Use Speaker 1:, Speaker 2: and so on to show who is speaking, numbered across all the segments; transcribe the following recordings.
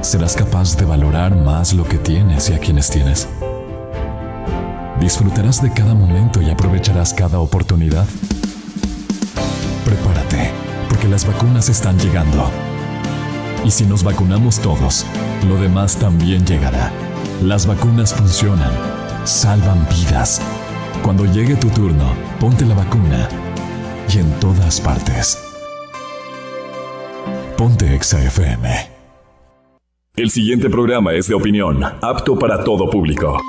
Speaker 1: serás capaz de valorar más lo que tienes y a quienes tienes. Disfrutarás de cada momento y aprovecharás cada oportunidad. Prepárate, porque las vacunas están llegando. Y si nos vacunamos todos, lo demás también llegará. Las vacunas funcionan, salvan vidas. Cuando llegue tu turno, ponte la vacuna. Y en todas partes. Ponte Exa FM.
Speaker 2: El siguiente programa es de opinión, apto para todo público.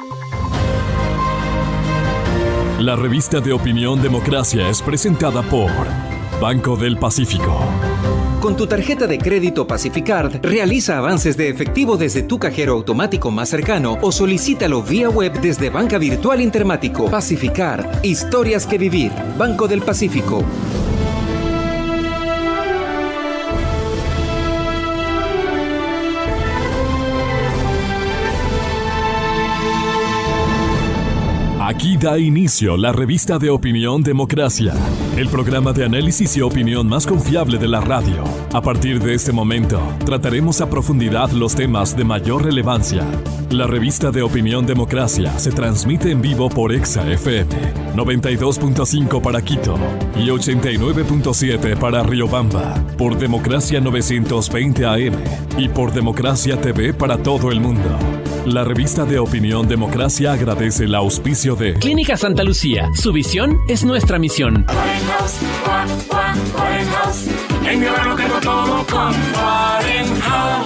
Speaker 1: La revista de opinión Democracia es presentada por Banco del Pacífico.
Speaker 3: Con tu tarjeta de crédito Pacificard, realiza avances de efectivo desde tu cajero automático más cercano o solicítalo vía web desde Banca Virtual Intermático. Pacificard, historias que vivir. Banco del Pacífico.
Speaker 1: Aquí da inicio la revista de opinión Democracia, el programa de análisis y opinión más confiable de la radio. A partir de este momento, trataremos a profundidad los temas de mayor relevancia. La revista de opinión Democracia se transmite en vivo por Exa FM, 92.5 para Quito y 89.7 para Riobamba, por Democracia 920 AM y por Democracia TV para todo el mundo. La revista de opinión Democracia agradece el auspicio de
Speaker 4: Clínica Santa Lucía. Su visión es nuestra misión.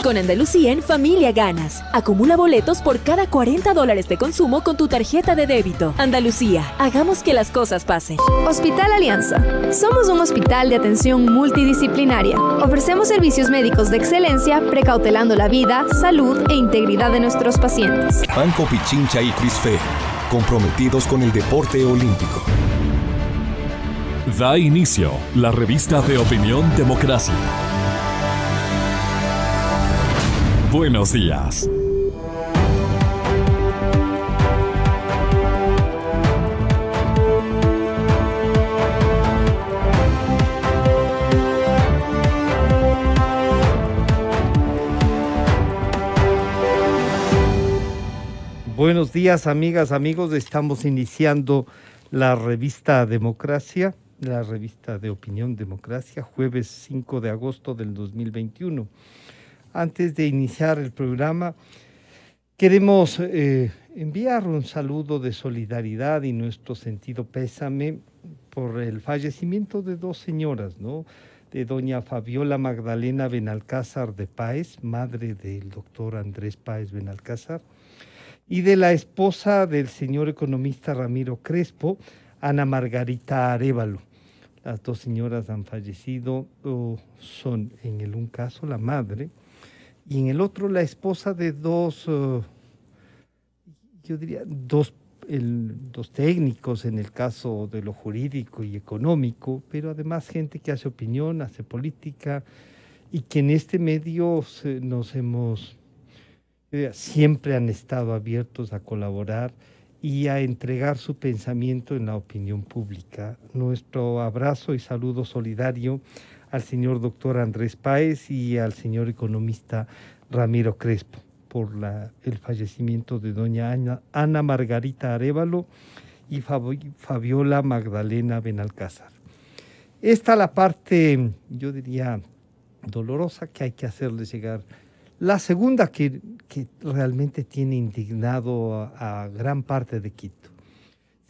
Speaker 5: Con Andalucía en familia ganas. Acumula boletos por cada $40 de consumo con tu tarjeta de débito. Andalucía, hagamos que las cosas pasen.
Speaker 6: Hospital Alianza. Somos un hospital de atención multidisciplinaria. Ofrecemos servicios médicos de excelencia, precautelando la vida, salud e integridad de nuestros pacientes.
Speaker 7: Banco Pichincha y Crisfe, comprometidos con el deporte olímpico.
Speaker 1: Da inicio la revista de opinión Democracia. Buenos días.
Speaker 8: Buenos días, amigas, amigos. Estamos iniciando la revista Democracia, la revista de opinión Democracia, jueves 5 de agosto del 2021. Antes de iniciar el programa, queremos enviar un saludo de solidaridad y nuestro sentido pésame por el fallecimiento de dos señoras, ¿no? De doña Fabiola Magdalena Benalcázar de Páez, madre del doctor Andrés Páez Benalcázar, y de la esposa del señor economista Ramiro Crespo, Ana Margarita Arévalo. Las dos señoras han fallecido, son en el un caso la madre y en el otro la esposa de dos técnicos en el caso de lo jurídico y económico, pero además gente que hace opinión, hace política y que en este medio siempre han estado abiertos a colaborar y a entregar su pensamiento en la opinión pública. Nuestro abrazo y saludo solidario al señor doctor Andrés Páez y al señor economista Ramiro Crespo por el fallecimiento de doña Ana Margarita Arévalo y Fabiola Magdalena Benalcázar. Esta es la parte, yo diría, dolorosa que hay que hacerles llegar. La segunda que realmente tiene indignado a gran parte de Quito.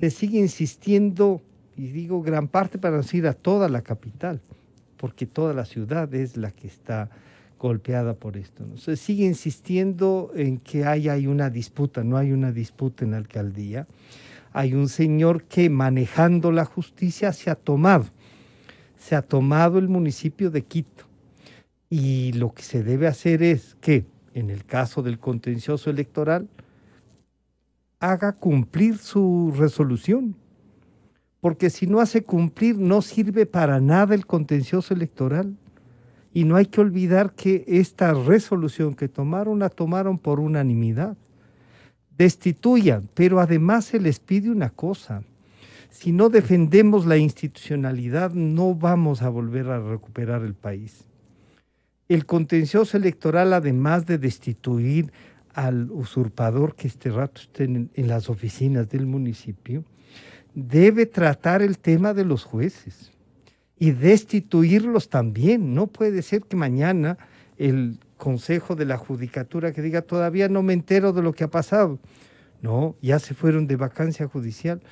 Speaker 8: Se sigue insistiendo, y digo gran parte para decir a toda la capital, porque toda la ciudad es la que está golpeada por esto, ¿no? Se sigue insistiendo en que hay una disputa, no hay una disputa en la alcaldía. Hay un señor que manejando la justicia se ha tomado el municipio de Quito. Y lo que se debe hacer es que, en el caso del contencioso electoral, haga cumplir su resolución. Porque si no hace cumplir, no sirve para nada el contencioso electoral. Y no hay que olvidar que esta resolución que tomaron, la tomaron por unanimidad. Destituyan, pero además se les pide una cosa. Si no defendemos la institucionalidad, no vamos a volver a recuperar el país. El contencioso electoral, además de destituir al usurpador que este rato esté en las oficinas del municipio, debe tratar el tema de los jueces y destituirlos también. No puede ser que mañana el Consejo de la Judicatura que diga todavía no me entero de lo que ha pasado. No, ya se fueron de vacancia judicial.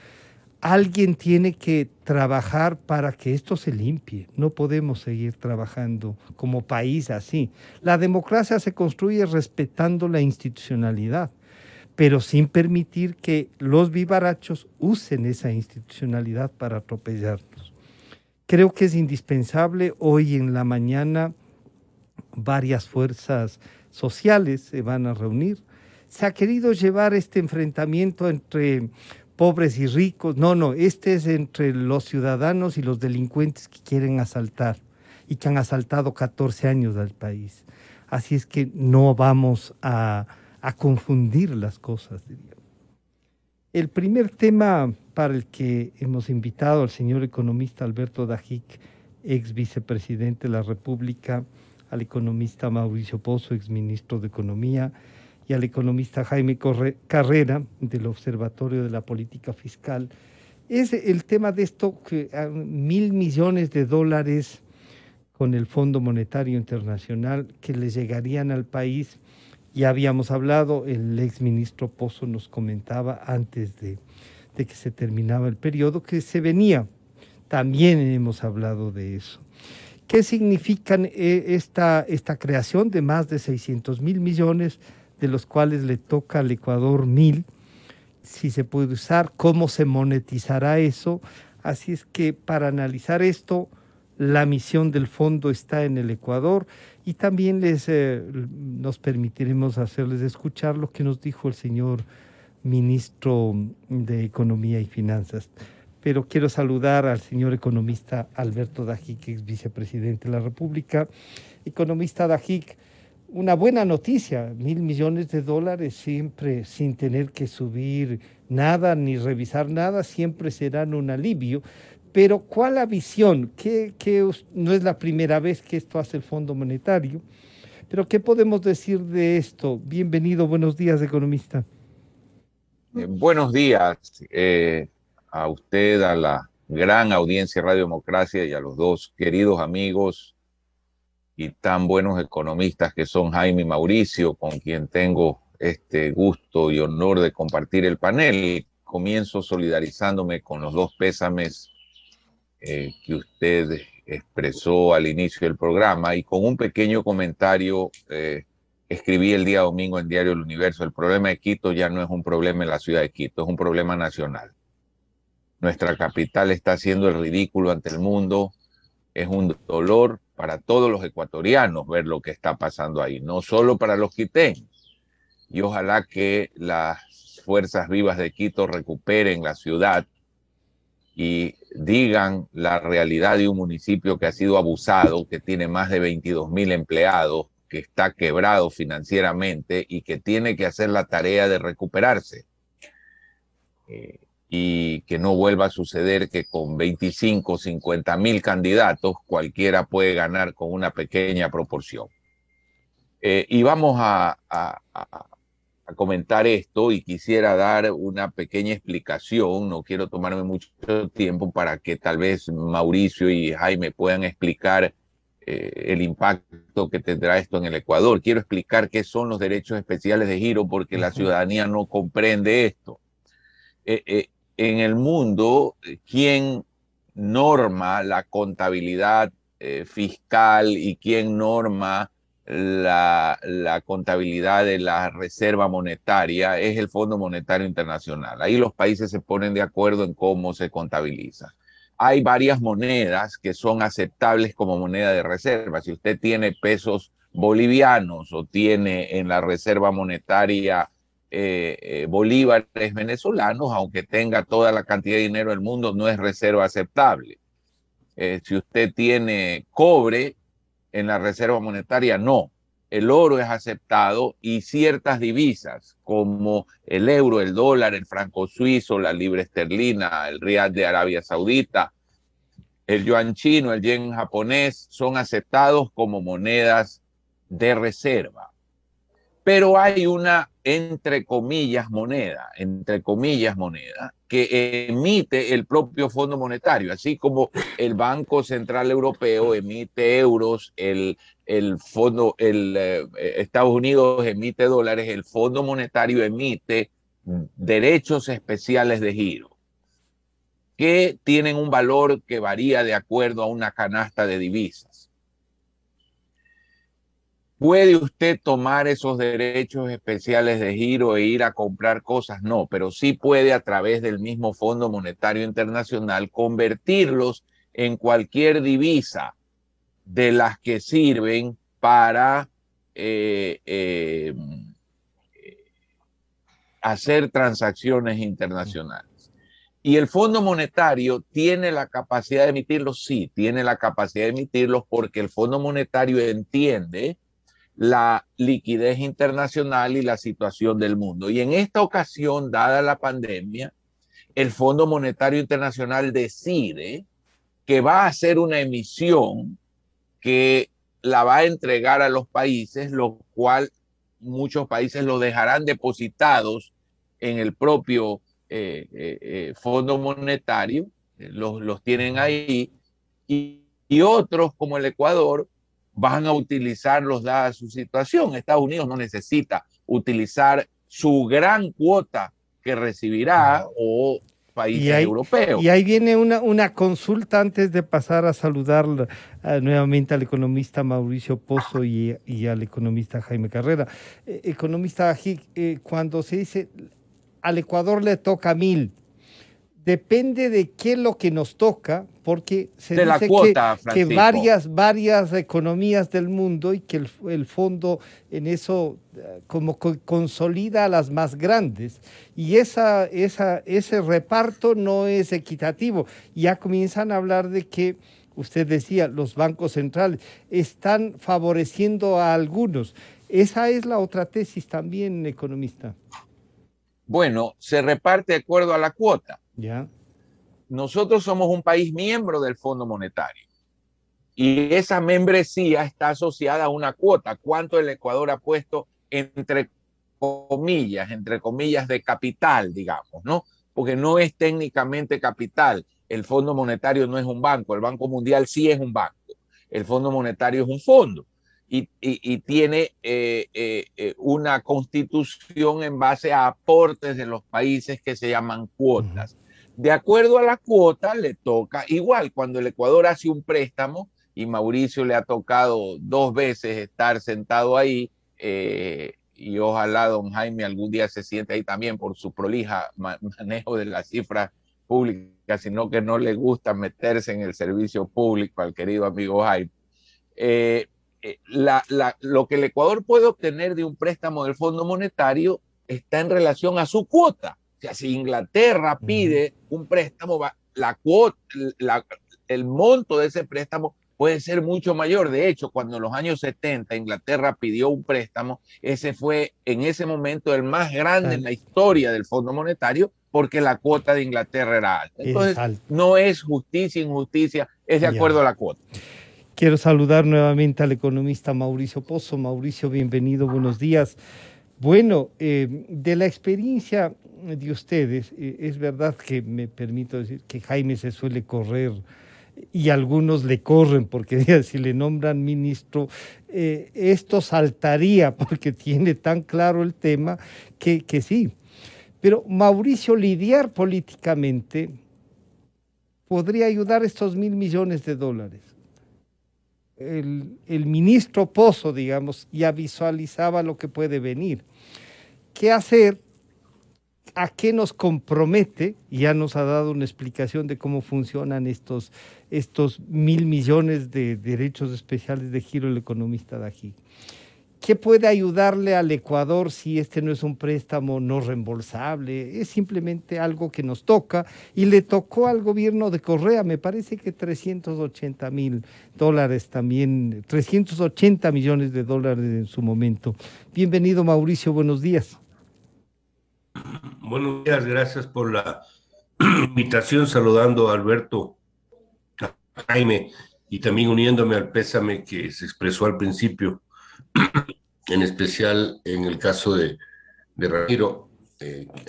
Speaker 8: Alguien tiene que trabajar para que esto se limpie. No podemos seguir trabajando como país así. La democracia se construye respetando la institucionalidad, pero sin permitir que los vivarachos usen esa institucionalidad para atropellarnos. Creo que es indispensable. Hoy en la mañana varias fuerzas sociales se van a reunir. Se ha querido llevar este enfrentamiento entre pobres y ricos. No, este es entre los ciudadanos y los delincuentes que quieren asaltar y que han asaltado 14 años al país. Así es que no vamos a confundir las cosas, diría. El primer tema para el que hemos invitado al señor economista Alberto Dajic, ex vicepresidente de la República, al economista Mauricio Pozo, ex ministro de Economía, y al economista Jaime Carrera, del Observatorio de la Política Fiscal, es el tema de esto que $1.000 millones con el Fondo Monetario Internacional que le llegarían al país. Ya habíamos hablado, el exministro Pozo nos comentaba antes de que se terminaba el periodo que se venía. También hemos hablado de eso. ¿Qué significan esta creación de más de 600.000 millones, de los cuales le toca al Ecuador 1.000? Si se puede usar, cómo se monetizará eso. Así es que para analizar esto, la misión del fondo está en el Ecuador y también nos permitiremos hacerles escuchar lo que nos dijo el señor ministro de Economía y Finanzas. Pero quiero saludar al señor economista Alberto Dajic, ex vicepresidente de la República. Economista Dajic, una buena noticia, $1.000 millones siempre sin tener que subir nada ni revisar nada, siempre serán un alivio. Pero ¿cuál la visión? Que no es la primera vez que esto hace el Fondo Monetario, pero ¿qué podemos decir de esto? Bienvenido, buenos días, economista.
Speaker 9: Buenos días a usted, a la gran audiencia de Radio Democracia y a los dos queridos amigos y tan buenos economistas que son Jaime y Mauricio, con quien tengo este gusto y honor de compartir el panel. Comienzo solidarizándome con los dos pésames que usted expresó al inicio del programa y con un pequeño comentario. Escribí el día domingo en Diario El Universo: el problema de Quito ya no es un problema en la ciudad de Quito, es un problema nacional. Nuestra capital está haciendo el ridículo ante el mundo. Es un dolor para todos los ecuatorianos ver lo que está pasando ahí, no solo para los quiteños. Y ojalá que las fuerzas vivas de Quito recuperen la ciudad y digan la realidad de un municipio que ha sido abusado, que tiene más de 22.000 empleados, que está quebrado financieramente y que tiene que hacer la tarea de recuperarse. Y que no vuelva a suceder que con 25, 50.000 candidatos cualquiera puede ganar con una pequeña proporción. Y vamos a comentar esto, y quisiera dar una pequeña explicación. No quiero tomarme mucho tiempo para que tal vez Mauricio y Jaime puedan explicar el impacto que tendrá esto en el Ecuador. Quiero explicar qué son los derechos especiales de giro porque la ciudadanía no comprende esto. En el mundo, ¿quién norma la contabilidad fiscal y quién norma la contabilidad de la reserva monetaria? Es el Fondo Monetario Internacional. Ahí los países se ponen de acuerdo en cómo se contabiliza. Hay varias monedas que son aceptables como moneda de reserva. Si usted tiene pesos bolivianos o tiene en la reserva monetaria bolívares venezolanos, aunque tenga toda la cantidad de dinero del mundo, no es reserva aceptable. Si usted tiene cobre en la reserva monetaria, no. El oro es aceptado y ciertas divisas como el euro, el dólar, el franco suizo, la libra esterlina, el rial de Arabia Saudita, el yuan chino, el yen japonés, son aceptados como monedas de reserva. Pero hay una, entre comillas, moneda, que emite el propio Fondo Monetario, así como el Banco Central Europeo emite euros, Estados Unidos emite dólares, el Fondo Monetario emite derechos especiales de giro, que tienen un valor que varía de acuerdo a una canasta de divisas. ¿Puede usted tomar esos derechos especiales de giro e ir a comprar cosas? No, pero sí puede a través del mismo Fondo Monetario Internacional convertirlos en cualquier divisa de las que sirven para hacer transacciones internacionales. ¿Y el Fondo Monetario tiene la capacidad de emitirlos? Sí, tiene la capacidad de emitirlos porque el Fondo Monetario entiende la liquidez internacional y la situación del mundo. Y en esta ocasión, dada la pandemia, el Fondo Monetario Internacional decide que va a hacer una emisión que la va a entregar a los países, lo cual muchos países lo dejarán depositados en el propio Fondo Monetario, los tienen ahí, y otros como el Ecuador van a utilizarlos dada su situación. Estados Unidos no necesita utilizar su gran cuota que recibirá o países europeos.
Speaker 8: Y ahí viene una consulta antes de pasar a saludar nuevamente al economista Mauricio Pozo y al economista Jaime Carrera. Economista, cuando se dice al Ecuador le toca 1.000, depende de qué es lo que nos toca, porque se
Speaker 9: de
Speaker 8: dice
Speaker 9: cuota,
Speaker 8: que varias economías del mundo y que el fondo en eso como consolida a las más grandes, y ese reparto no es equitativo. Ya comienzan a hablar de que, usted decía, los bancos centrales están favoreciendo a algunos. Esa es la otra tesis también, economista.
Speaker 9: Bueno, se reparte de acuerdo a la cuota.
Speaker 8: Ya.
Speaker 9: Nosotros somos un país miembro del Fondo Monetario y esa membresía está asociada a una cuota. ¿Cuánto el Ecuador ha puesto entre comillas, de capital, digamos, ¿no? Porque no es técnicamente capital. El Fondo Monetario no es un banco, el Banco Mundial sí es un banco. El Fondo Monetario es un fondo y tiene una constitución en base a aportes de los países que se llaman cuotas. De acuerdo a la cuota, le toca igual. Cuando el Ecuador hace un préstamo, y Mauricio le ha tocado 2 veces estar sentado ahí, y ojalá don Jaime algún día se siente ahí también por su prolija manejo de las cifras públicas, sino que no le gusta meterse en el servicio público al querido amigo Jaime. Lo que el Ecuador puede obtener de un préstamo del Fondo Monetario está en relación a su cuota. O sea, si Inglaterra pide un préstamo, el monto de ese préstamo puede ser mucho mayor. De hecho, cuando en los años 70 Inglaterra pidió un préstamo, ese fue en ese momento el más grande en la historia del Fondo Monetario, porque la cuota de Inglaterra era alta. Entonces, no es justicia, injusticia, es de acuerdo a la cuota.
Speaker 8: Quiero saludar nuevamente al economista Mauricio Pozo. Mauricio, bienvenido, buenos días. Bueno, de la experiencia de ustedes, es verdad que me permito decir que Jaime se suele correr y algunos le corren porque si le nombran ministro, esto saltaría porque tiene tan claro el tema que sí. Pero Mauricio, lidiar políticamente podría ayudar estos $1.000 millones. El ministro Pozo, digamos, ya visualizaba lo que puede venir. ¿Qué hacer? ¿A qué nos compromete? Ya nos ha dado una explicación de cómo funcionan estos $1.000 millones de derechos especiales de giro el economista Dají. ¿Qué puede ayudarle al Ecuador si este no es un préstamo no reembolsable? Es simplemente algo que nos toca y le tocó al gobierno de Correa, me parece que $380.000 también, $380 millones en su momento. Bienvenido, Mauricio, buenos días.
Speaker 10: Buenos días, gracias por la invitación, saludando a Alberto, a Jaime y también uniéndome al pésame que se expresó al principio en especial en el caso de Ramiro,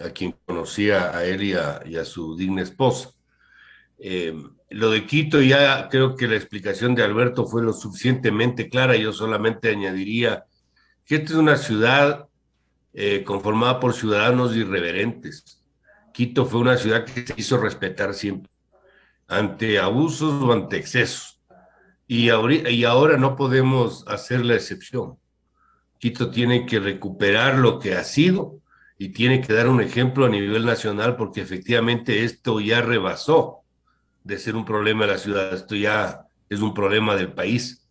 Speaker 10: a quien conocía a él y a su digna esposa. Lo de Quito, ya creo que la explicación de Alberto fue lo suficientemente clara. Yo solamente añadiría que esta es una ciudad conformada por ciudadanos irreverentes. Quito fue una ciudad que se hizo respetar siempre, ante abusos o ante excesos. Y ahora no podemos hacer la excepción. Quito tiene que recuperar lo que ha sido y tiene que dar un ejemplo a nivel nacional, porque efectivamente esto ya rebasó de ser un problema de la ciudad, esto ya es un problema del país.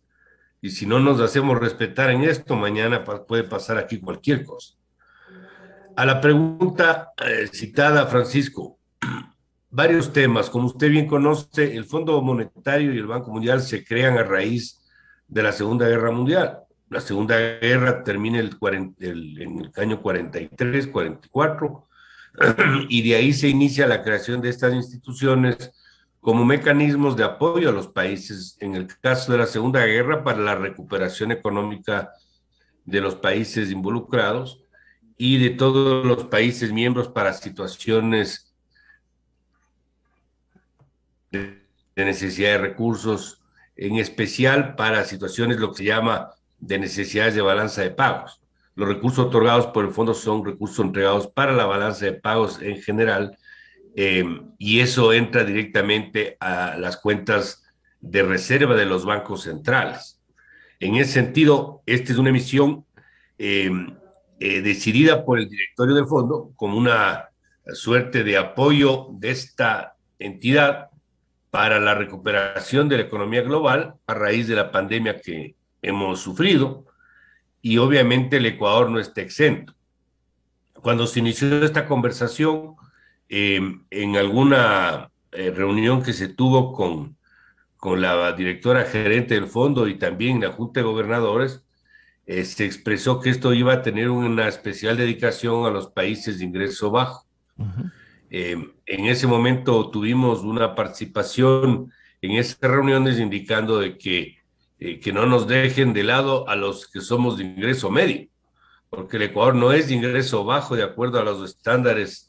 Speaker 10: Y si no nos hacemos respetar en esto, mañana puede pasar aquí cualquier cosa. A la pregunta citada, Francisco, varios temas. Como usted bien conoce, el Fondo Monetario y el Banco Mundial se crean a raíz de la Segunda Guerra Mundial. La Segunda Guerra termina en el año 43, 44, y de ahí se inicia la creación de estas instituciones como mecanismos de apoyo a los países, en el caso de la Segunda Guerra, para la recuperación económica de los países involucrados y de todos los países miembros para situaciones de necesidad de recursos, en especial para situaciones lo que se llama de necesidades de balanza de pagos. Los recursos otorgados por el fondo son recursos entregados para la balanza de pagos en general, y eso entra directamente a las cuentas de reserva de los bancos centrales. En ese sentido, esta es una emisión decidida por el directorio del fondo como una suerte de apoyo de esta entidad para la recuperación de la economía global a raíz de la pandemia que hemos sufrido, y obviamente el Ecuador no está exento. Cuando se inició esta conversación, en alguna reunión que se tuvo con la directora gerente del fondo y también la Junta de Gobernadores, se expresó que esto iba a tener una especial dedicación a los países de ingreso bajo. En ese momento tuvimos una participación en esas reuniones indicando de que no nos dejen de lado a los que somos de ingreso medio, porque el Ecuador no es de ingreso bajo de acuerdo a los estándares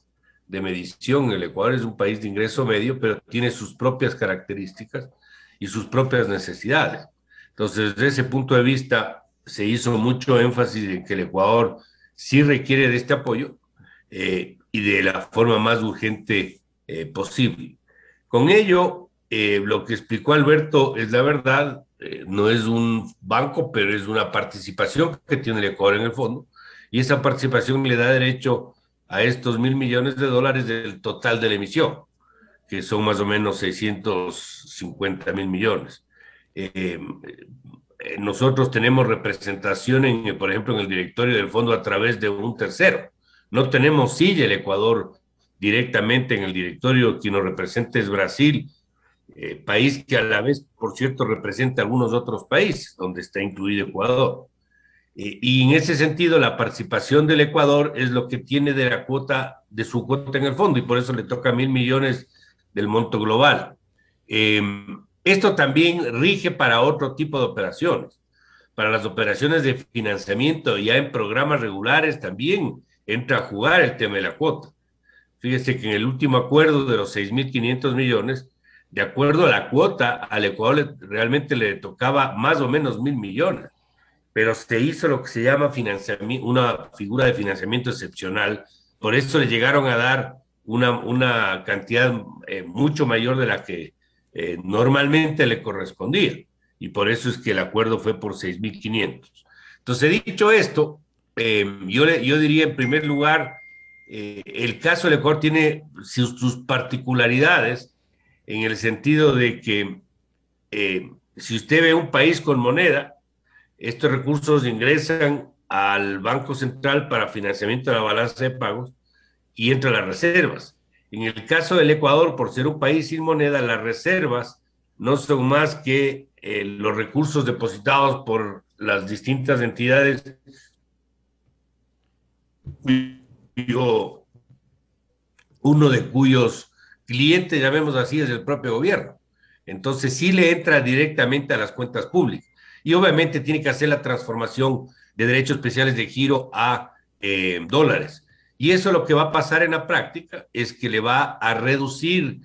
Speaker 10: de medición. El Ecuador es un país de ingreso medio, pero tiene sus propias características y sus propias necesidades. Entonces, desde ese punto de vista, se hizo mucho énfasis en que el Ecuador sí requiere de este apoyo, y de la forma más urgente posible. Con ello, lo que explicó Alberto es la verdad. No es un banco, pero es una participación que tiene el Ecuador en el fondo, y esa participación le da derecho a estos $1.000 millones del total de la emisión, que son más o menos 650.000 millones. Nosotros tenemos representación, por ejemplo, en el directorio del fondo a través de un tercero. No tenemos silla el Ecuador directamente en el directorio. Quien nos representa es Brasil, país que a la vez, por cierto, representa algunos otros países, donde está incluido Ecuador. Y en ese sentido, la participación del Ecuador es lo que tiene de su cuota en el fondo, y por eso le toca 1.000 millones del monto global. Esto también rige para otro tipo de operaciones. Para las operaciones de financiamiento, ya en programas regulares, también entra a jugar el tema de la cuota. Fíjese que en el último acuerdo de los 6.500 millones, de acuerdo a la cuota, al Ecuador realmente le tocaba más o menos 1.000 millones, pero se hizo lo que se llama una figura de financiamiento excepcional. Por eso le llegaron a dar una cantidad mucho mayor de la que normalmente le correspondía, y por eso es que el acuerdo fue por 6.500. Entonces, dicho esto, yo diría en primer lugar, el caso del Ecuador tiene sus particularidades, en el sentido de que si usted ve un país con moneda, estos recursos ingresan al Banco Central para financiamiento de la balanza de pagos y entran a las reservas. En el caso del Ecuador, por ser un país sin moneda, las reservas no son más que los recursos depositados por las distintas entidades uno de cuyos clientes, llamemos así, es el propio gobierno. Entonces sí le entra directamente a las cuentas públicas. y obviamente tiene que hacer la transformación de derechos especiales de giro a dólares. Y eso lo que va a pasar en la práctica es que le va a reducir,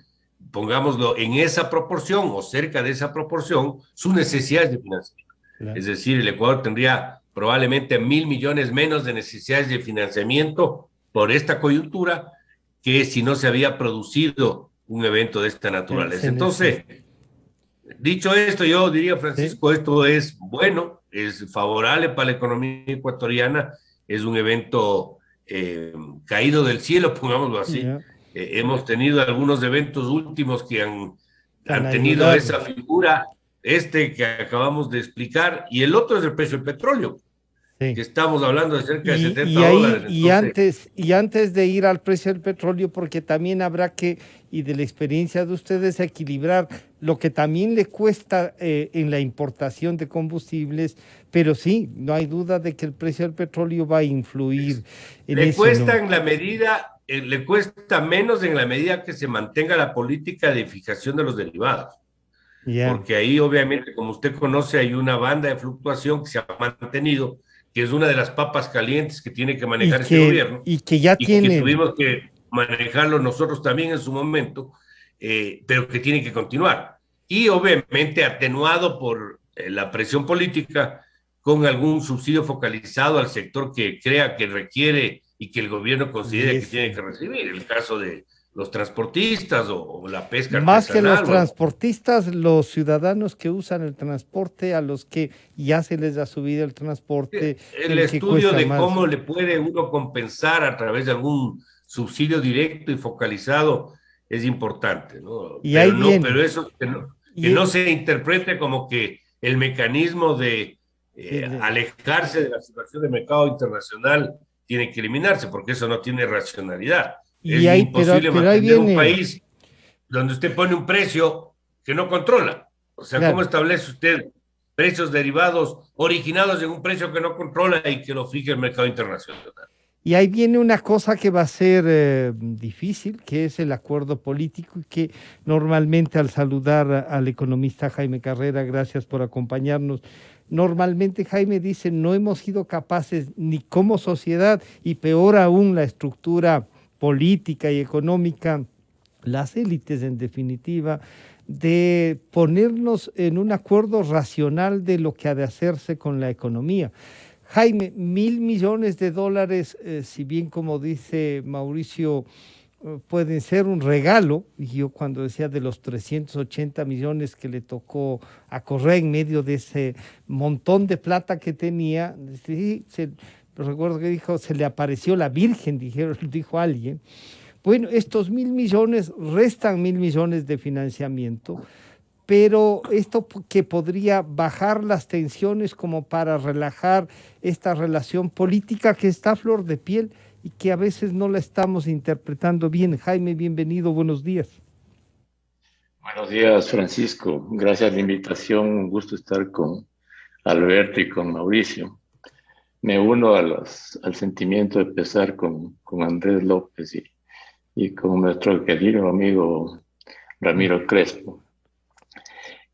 Speaker 10: pongámoslo, en esa proporción o cerca de esa proporción, sus necesidades de financiamiento. Claro. Es decir, el Ecuador tendría probablemente 1.000 millones menos de necesidades de financiamiento por esta coyuntura que si no se había producido un evento de esta naturaleza. Entonces, dicho esto, yo diría, Francisco, esto es bueno, es favorable para la economía ecuatoriana, es un evento caído del cielo, pongámoslo así. Hemos tenido algunos eventos últimos que han tenido esa figura, que acabamos de explicar, y el otro es el precio del petróleo, que estamos hablando de cerca de 70 dólares. Entonces,
Speaker 8: y antes de ir al precio del petróleo, porque también habrá que, y de la experiencia de ustedes, equilibrar lo que también le cuesta en la importación de combustibles, pero sí, no hay duda de que el precio del petróleo va a influir en eso.
Speaker 10: Le cuesta menos en la medida que se mantenga la política de fijación de los derivados. Porque ahí, obviamente, como usted conoce, hay una banda de fluctuación que se ha mantenido, que es una de las papas calientes que tiene que manejar este gobierno.
Speaker 8: Y que ya tiene.
Speaker 10: Que tuvimos que manejarlo nosotros también en su momento, pero que tiene que continuar. Y obviamente atenuado por la presión política, con algún subsidio focalizado al sector que crea que requiere y que el gobierno considera que tiene que recibir. El caso de los transportistas o la pesca
Speaker 8: más artesanal. Más que los transportistas, los ciudadanos que usan el transporte, a los que ya se les ha subido el transporte.
Speaker 10: El estudio de cómo le puede uno compensar a través de algún subsidio directo y focalizado es importante, ¿no?
Speaker 8: Y
Speaker 10: pero eso que no se interprete como que el mecanismo de alejarse de la situación del mercado internacional tiene que eliminarse, porque eso no tiene racionalidad. Es imposible mantener un país donde usted pone un precio que no controla. O sea, ¿cómo establece usted precios derivados originados en un precio que no controla y que lo fije el mercado internacional?
Speaker 8: Y ahí viene una cosa que va a ser difícil, que es el acuerdo político, y que normalmente al saludar al economista Jaime Carrera, gracias por acompañarnos, normalmente Jaime dice, no hemos sido capaces ni como sociedad, y peor aún la estructura política y económica, las élites en definitiva, de ponernos en un acuerdo racional de lo que ha de hacerse con la economía. Jaime, 1.000 millones de dólares, si bien como dice Mauricio, pueden ser un regalo, y yo cuando decía de los 380 millones que le tocó a Correa en medio de ese montón de plata que tenía, recuerdo que dijo, se le apareció la Virgen, dijo alguien. Bueno, estos 1.000 millones restan 1.000 millones de financiamiento, pero esto que podría bajar las tensiones como para relajar esta relación política que está a flor de piel y que a veces no la estamos interpretando bien. Jaime, bienvenido, buenos días.
Speaker 11: Buenos días, Francisco. Gracias a la invitación, un gusto estar con Alberto y con Mauricio. Me uno al sentimiento de pesar con Andrés López y con nuestro querido amigo Ramiro Crespo.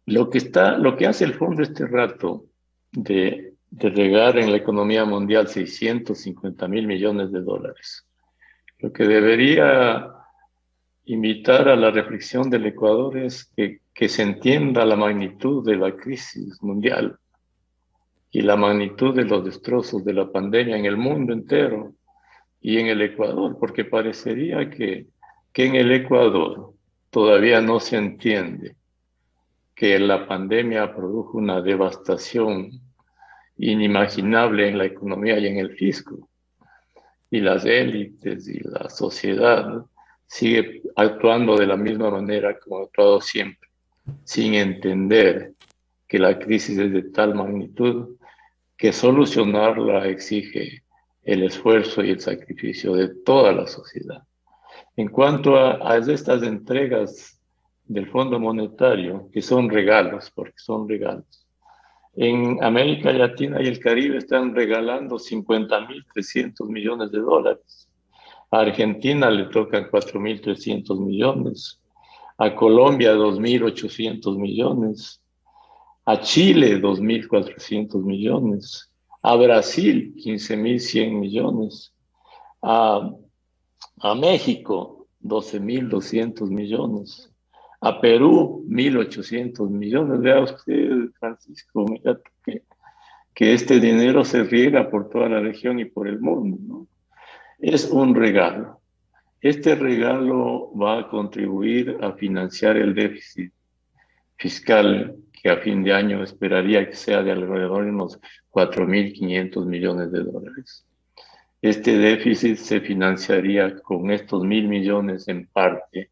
Speaker 11: Lo que hace el fondo este rato de regar en la economía mundial 650.000 millones de dólares, lo que debería invitar a la reflexión del Ecuador es que se entienda la magnitud de la crisis mundial y la magnitud de los destrozos de la pandemia en el mundo entero y en el Ecuador, porque parecería que en el Ecuador todavía no se entiende que la pandemia produjo una devastación inimaginable en la economía y en el fisco. Y las élites y la sociedad sigue actuando de la misma manera como ha actuado siempre, sin entender que la crisis es de tal magnitud que solucionarla exige el esfuerzo y el sacrificio de toda la sociedad. En cuanto a estas entregas del Fondo Monetario, que son regalos, porque son regalos. En América Latina y el Caribe están regalando 50.300 millones de dólares. A Argentina le tocan 4.300 millones. A Colombia 2.800 millones. a Chile 2.400 millones, a Brasil 15.100 millones, a México 12.200 millones, a Perú 1.800 millones. Vea usted, Francisco, mira que este dinero se riega por toda la región y por el mundo, ¿no? Es un regalo. Este regalo va a contribuir a financiar el déficit fiscal que a fin de año esperaría que sea de alrededor de unos 4.500 millones de dólares. Este déficit se financiaría con estos 1.000 millones en parte,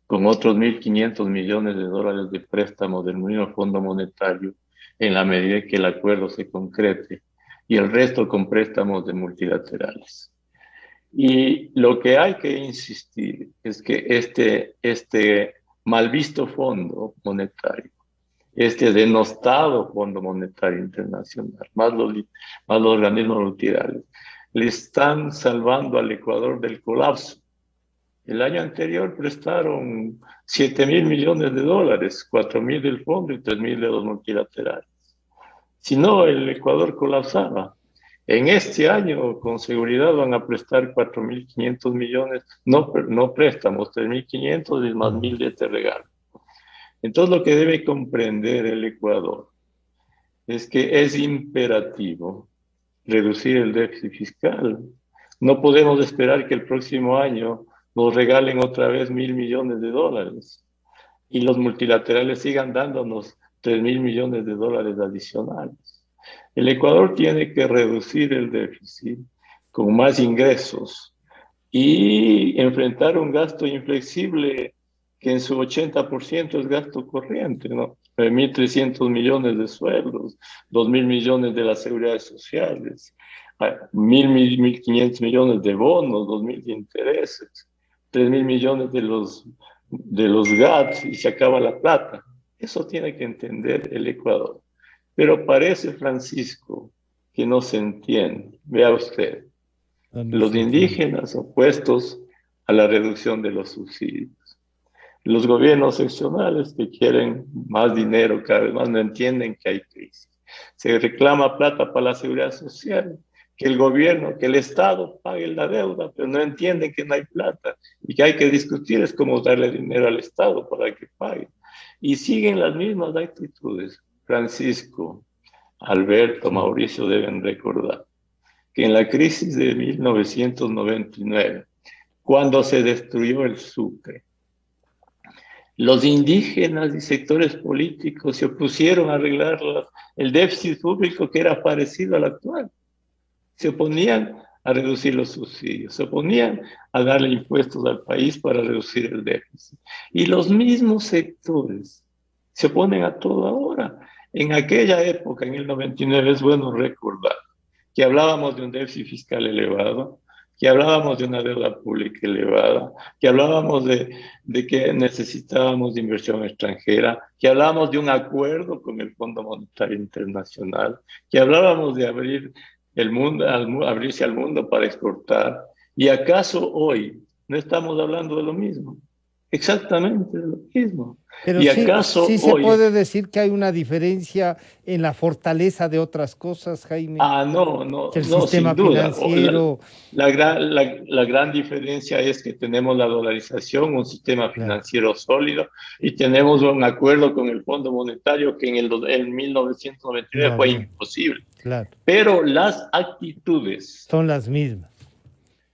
Speaker 11: con otros 1.500 millones de dólares de préstamos del mismo Fondo Monetario en la medida que el acuerdo se concrete, y el resto con préstamos de multilaterales. Y lo que hay que insistir es que este mal visto Fondo Monetario, este denostado Fondo Monetario Internacional, más los organismos multilaterales, le están salvando al Ecuador del colapso. El año anterior prestaron 7.000 millones de dólares, 4.000 del fondo y 3.000 de los multilaterales. Si no, el Ecuador colapsaba. En este año, con seguridad, van a prestar 4.500 millones, no préstamos, 3.500 y más 1.000 de este regalo. Entonces, lo que debe comprender el Ecuador es que es imperativo reducir el déficit fiscal. No podemos esperar que el próximo año nos regalen otra vez 1.000 millones de dólares y los multilaterales sigan dándonos 3.000 millones de dólares adicionales. El Ecuador tiene que reducir el déficit con más ingresos y enfrentar un gasto inflexible que en su 80% es gasto corriente, ¿no? 1.300 millones de sueldos, 2.000 millones de las seguridades sociales, 1.500 millones de bonos, 2.000 de intereses, 3.000 millones de los GATS y se acaba la plata. Eso tiene que entender el Ecuador. Pero parece, Francisco, que no se entiende. Vea usted, los indígenas opuestos a la reducción de los subsidios. Los gobiernos seccionales que quieren más dinero cada vez más no entienden que hay crisis. Se reclama plata para la seguridad social, que el gobierno, que el Estado pague la deuda, pero no entienden que no hay plata y que hay que discutir es cómo darle dinero al Estado para que pague. Y siguen las mismas actitudes. Francisco, Alberto, Mauricio deben recordar que en la crisis de 1999, cuando se destruyó el Sucre, los indígenas y sectores políticos se opusieron a arreglar el déficit público que era parecido al actual. Se oponían a reducir los subsidios, se oponían a darle impuestos al país para reducir el déficit. Y los mismos sectores se oponen a todo ahora. En aquella época, en el 99, es bueno recordar que hablábamos de un déficit fiscal elevado, que hablábamos de una deuda pública elevada, que hablábamos de que necesitábamos de inversión extranjera, que hablábamos de un acuerdo con el Fondo Monetario Internacional, que hablábamos de abrir el mundo, abrirse al mundo para exportar. ¿Y acaso hoy no estamos hablando de lo mismo? Exactamente de lo mismo.
Speaker 8: Pero
Speaker 11: ¿Y
Speaker 8: sí,
Speaker 11: acaso
Speaker 8: sí se
Speaker 11: hoy...
Speaker 8: puede decir que hay una diferencia en la fortaleza de otras cosas, Jaime.
Speaker 11: No,
Speaker 8: el sistema
Speaker 11: sin duda.
Speaker 8: financiero.
Speaker 11: La gran diferencia es que tenemos la dolarización, un sistema financiero sólido, y tenemos un acuerdo con el Fondo Monetario que en 1999 fue imposible.
Speaker 8: Claro.
Speaker 11: Pero las actitudes
Speaker 8: son las mismas.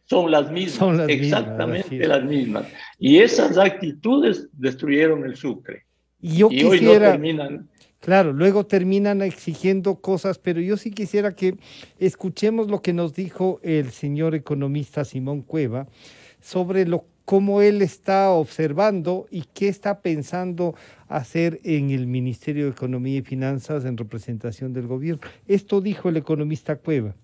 Speaker 11: Son las mismas, exactamente las mismas. Y esas actitudes destruyeron el Sucre.
Speaker 8: Y
Speaker 11: hoy no terminan.
Speaker 8: Claro, luego terminan exigiendo cosas, pero yo sí quisiera que escuchemos lo que nos dijo el señor economista Simón Cueva sobre cómo él está observando y qué está pensando hacer en el Ministerio de Economía y Finanzas en representación del gobierno. Esto dijo el economista Cueva.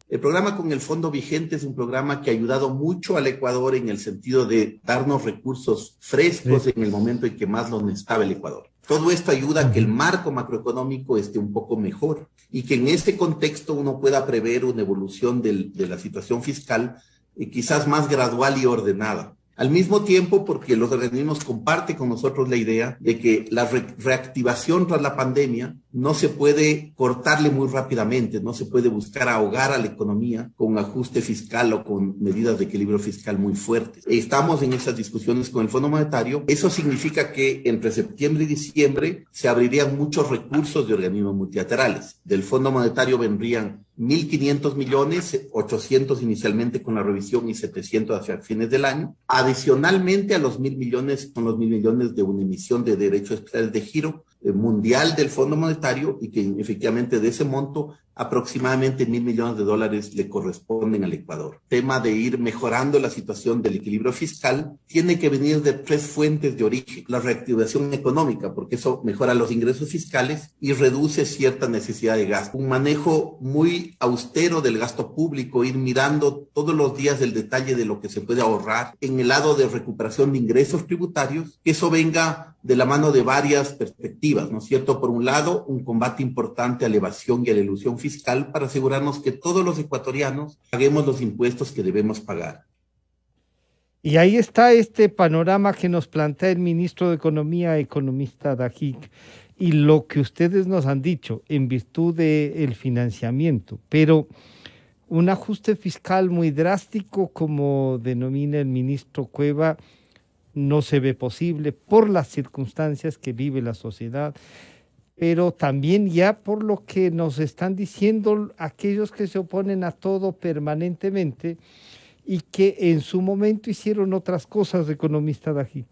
Speaker 12: El programa con el fondo vigente es un programa que ha ayudado mucho al Ecuador en el sentido de darnos recursos frescos en el momento en que más lo necesitaba el Ecuador. Todo esto ayuda a que el marco macroeconómico esté un poco mejor y que en ese contexto uno pueda prever una evolución de la situación fiscal quizás más gradual y ordenada. Al mismo tiempo, porque los organismos comparten con nosotros la idea de que la reactivación tras la pandemia no se puede cortarle muy rápidamente, no se puede buscar ahogar a la economía con ajuste fiscal o con medidas de equilibrio fiscal muy fuertes. Estamos en esas discusiones con el Fondo Monetario. Eso significa que entre septiembre y diciembre se abrirían muchos recursos de organismos multilaterales. Del Fondo Monetario vendrían 1.500 millones, 800 inicialmente con la revisión y 700 hacia fines del año. Adicionalmente a los 1.000 millones, son los 1.000 millones de una emisión de derechos especiales de giro mundial del Fondo Monetario, y que efectivamente de ese monto aproximadamente 1.000 millones de dólares le corresponden al Ecuador. Tema de ir mejorando la situación del equilibrio fiscal tiene que venir de 3 fuentes de origen. La reactivación económica, porque eso mejora los ingresos fiscales y reduce cierta necesidad de gasto. Un manejo muy austero del gasto público, ir mirando todos los días el detalle de lo que se puede ahorrar en el lado de recuperación de ingresos tributarios, que eso venga de la mano de varias perspectivas, ¿no es cierto? Por un lado, un combate importante a la evasión y a la elusión fiscal para asegurarnos que todos los ecuatorianos paguemos los impuestos que debemos pagar.
Speaker 8: Y ahí está este panorama que nos plantea el ministro de Economía, economista Dajic, y lo que ustedes nos han dicho en virtud del financiamiento, pero un ajuste fiscal muy drástico, como denomina el ministro Cueva, no se ve posible por las circunstancias que vive la sociedad, pero también ya por lo que nos están diciendo aquellos que se oponen a todo permanentemente y que en su momento hicieron otras cosas, economista Dajic.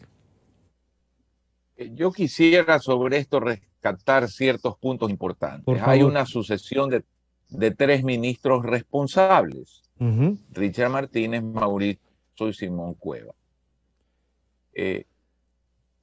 Speaker 9: Yo quisiera sobre esto rescatar ciertos puntos importantes. Hay una sucesión de 3 ministros responsables, Richard Martínez, Mauricio y Simón Cueva.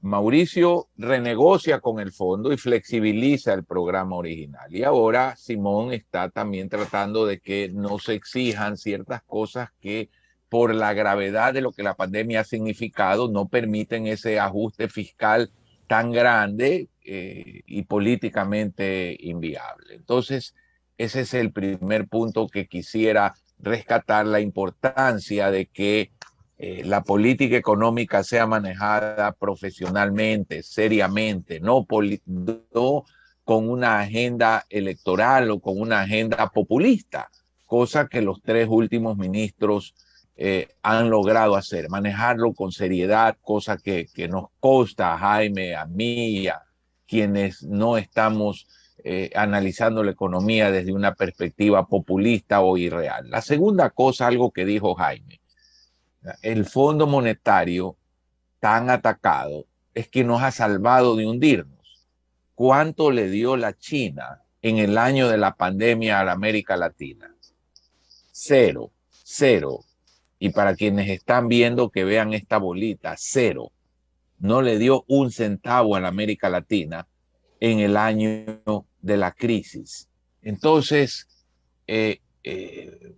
Speaker 9: Mauricio renegocia con el fondo y flexibiliza el programa original. Y ahora Simón está también tratando de que no se exijan ciertas cosas que por la gravedad de lo que la pandemia ha significado no permiten ese ajuste fiscal tan grande y políticamente inviable. Entonces, ese es el primer punto que quisiera rescatar, la importancia de que la política económica sea manejada profesionalmente, seriamente, no con una agenda electoral o con una agenda populista, cosa que los 3 últimos ministros han logrado hacer, manejarlo con seriedad, cosa que nos consta a Jaime, a mí y a quienes no estamos analizando la economía desde una perspectiva populista o irreal. La segunda cosa, algo que dijo Jaime, el Fondo Monetario tan atacado es que nos ha salvado de hundirnos. ¿Cuánto le dio la China en el año de la pandemia a la América Latina? 0, 0. Y para quienes están viendo que vean esta bolita, 0. No le dio 1 centavo a la América Latina en el año de la crisis. Entonces,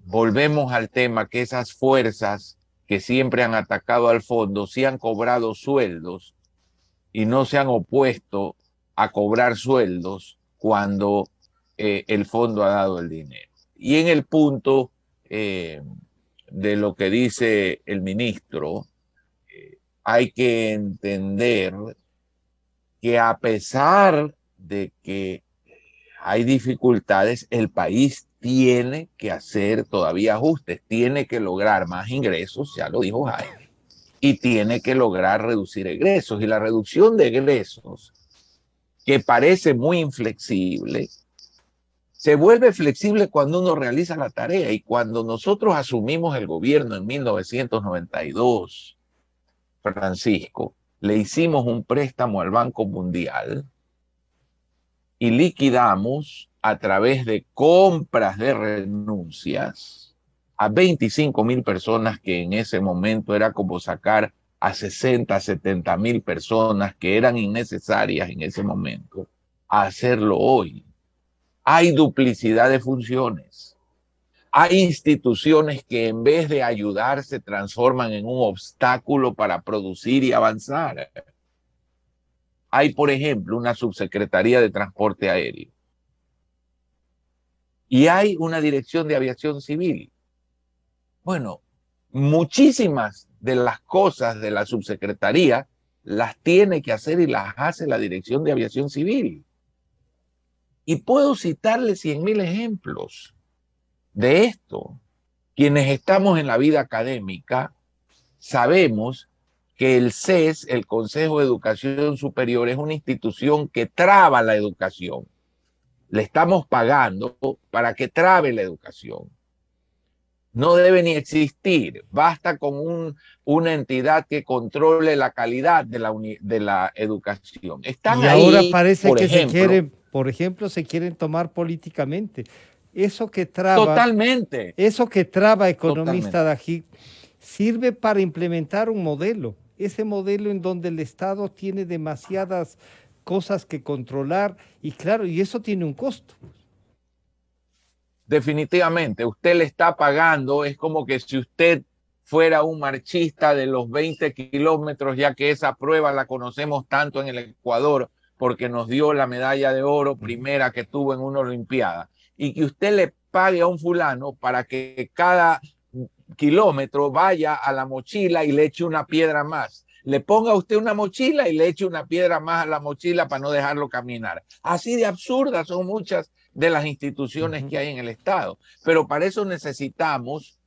Speaker 9: volvemos al tema que esas fuerzas que siempre han atacado al fondo, sí han cobrado sueldos y no se han opuesto a cobrar sueldos cuando el fondo ha dado el dinero. Y en el punto de lo que dice el ministro, hay que entender que a pesar de que hay dificultades, el país tiene que hacer todavía ajustes, tiene que lograr más ingresos, ya lo dijo Jaime, y tiene que lograr reducir egresos. Y la reducción de egresos, que parece muy inflexible, se vuelve flexible cuando uno realiza la tarea. Y cuando nosotros asumimos el gobierno en 1992, Francisco, le hicimos un préstamo al Banco Mundial y liquidamos a través de compras de renuncias a 25.000 personas, que en ese momento era como sacar a 60, 70.000 personas que eran innecesarias en ese momento, a hacerlo hoy. Hay duplicidad de funciones. Hay instituciones que en vez de ayudar se transforman en un obstáculo para producir y avanzar. Hay, por ejemplo, una subsecretaría de transporte aéreo. Y hay una dirección de aviación civil. Bueno, muchísimas de las cosas de la subsecretaría las tiene que hacer y las hace la dirección de aviación civil. Y puedo citarle 100.000 ejemplos de esto. Quienes estamos en la vida académica sabemos que el CES, el Consejo de Educación Superior, es una institución que traba la educación. Le estamos pagando para que trabe la educación. No debe ni existir. Basta con una entidad que controle la calidad de la educación. Están
Speaker 8: y
Speaker 9: ahí,
Speaker 8: ahora parece que
Speaker 9: ejemplo,
Speaker 8: se quieren tomar políticamente. Eso que traba,
Speaker 9: totalmente.
Speaker 8: Eso que traba, economista Dají, sirve para implementar un modelo. Ese modelo en donde el Estado tiene demasiadas cosas que controlar y claro, y eso tiene un costo.
Speaker 9: Definitivamente, usted le está pagando, es como que si usted fuera un marchista de los 20 kilómetros, ya que esa prueba la conocemos tanto en el Ecuador, porque nos dio la medalla de oro primera que tuvo en una olimpiada, y que usted le pague a un fulano para que cada kilómetro vaya a la mochila y le eche una piedra más. Le ponga a usted una mochila y le eche una piedra más a la mochila para no dejarlo caminar. Así de absurdas son muchas de las instituciones que hay en el Estado. Pero para eso necesitamos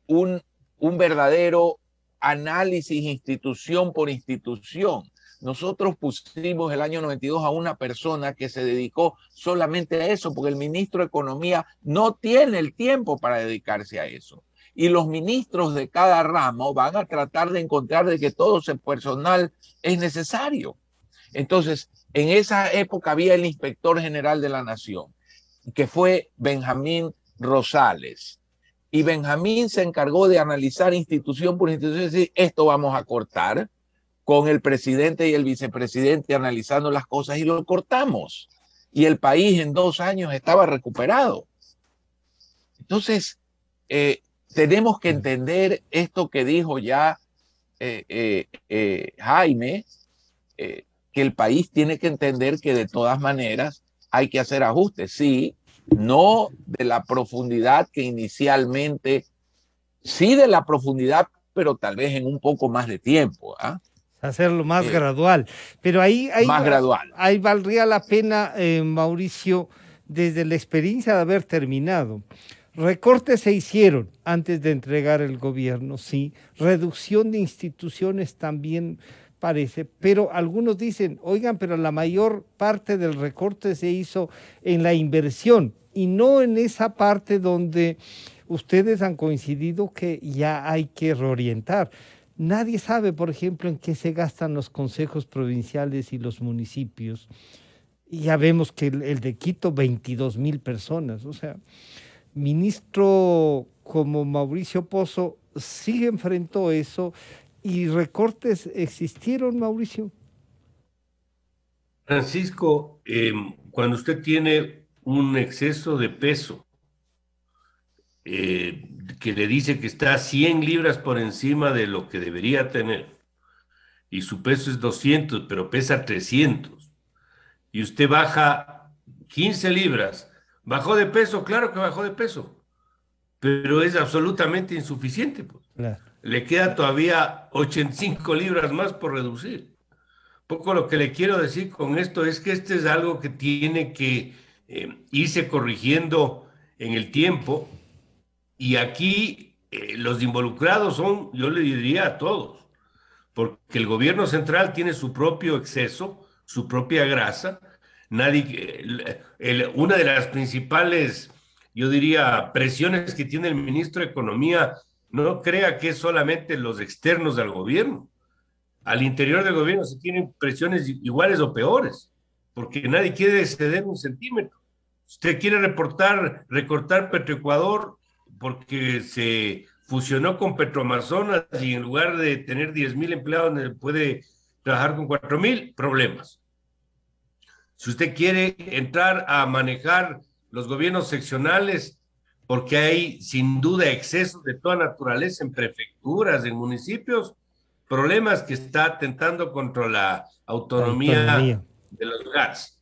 Speaker 9: un verdadero análisis institución por institución. Nosotros pusimos el año 92 a una persona que se dedicó solamente a eso, porque el ministro de Economía no tiene el tiempo para dedicarse a eso. Y los ministros de cada ramo van a tratar de encontrar de que todo ese personal es necesario. Entonces, en esa época había el inspector general de la Nación, que fue Benjamín Rosales. Y Benjamín se encargó de analizar institución por institución y decir, esto vamos a cortar, con el presidente y el vicepresidente analizando las cosas, y lo cortamos. Y el país en 2 años estaba recuperado. Entonces, tenemos que entender esto que dijo ya Jaime, que el país tiene que entender que de todas maneras hay que hacer ajustes, sí, no de la profundidad que inicialmente, sí de la profundidad, pero tal vez en un poco más de tiempo.
Speaker 8: Hacerlo más gradual. Pero ahí valdría la pena, Mauricio, desde la experiencia de haber terminado. Recortes se hicieron antes de entregar el gobierno, sí. Reducción de instituciones también parece, pero algunos dicen, oigan, pero la mayor parte del recorte se hizo en la inversión y no en esa parte donde ustedes han coincidido que ya hay que reorientar. Nadie sabe, por ejemplo, en qué se gastan los consejos provinciales y los municipios. Y ya vemos que el de Quito, 22,000 personas. O sea, ministro como Mauricio Pozo sí enfrentó eso. ¿Y recortes existieron, Mauricio?
Speaker 10: Francisco, cuando usted tiene un exceso de peso, que le dice que está 100 libras por encima de lo que debería tener, y su peso es 200, pero pesa 300, y usted baja 15 libras, ¿bajó de peso? Claro que bajó de peso, pero es absolutamente insuficiente, pues. Claro. Le queda todavía 85 libras más por reducir. Poco lo que le quiero decir con esto es que este es algo que tiene que irse corrigiendo en el tiempo, y aquí los involucrados son, yo le diría a todos, porque el gobierno central tiene su propio exceso, su propia grasa. Una de las principales, yo diría, presiones que tiene el ministro de Economía, no crea que es solamente los externos al gobierno. Al interior del gobierno se tienen presiones iguales o peores, porque nadie quiere ceder un centímetro. Usted quiere recortar Petroecuador porque se fusionó con Petroamazonas y en lugar de tener 10,000 empleados puede trabajar con 4,000, problemas. Si usted quiere entrar a manejar los gobiernos seccionales, porque hay sin duda excesos de toda naturaleza en prefecturas, en municipios, problemas que está atentando contra la autonomía de los GATS.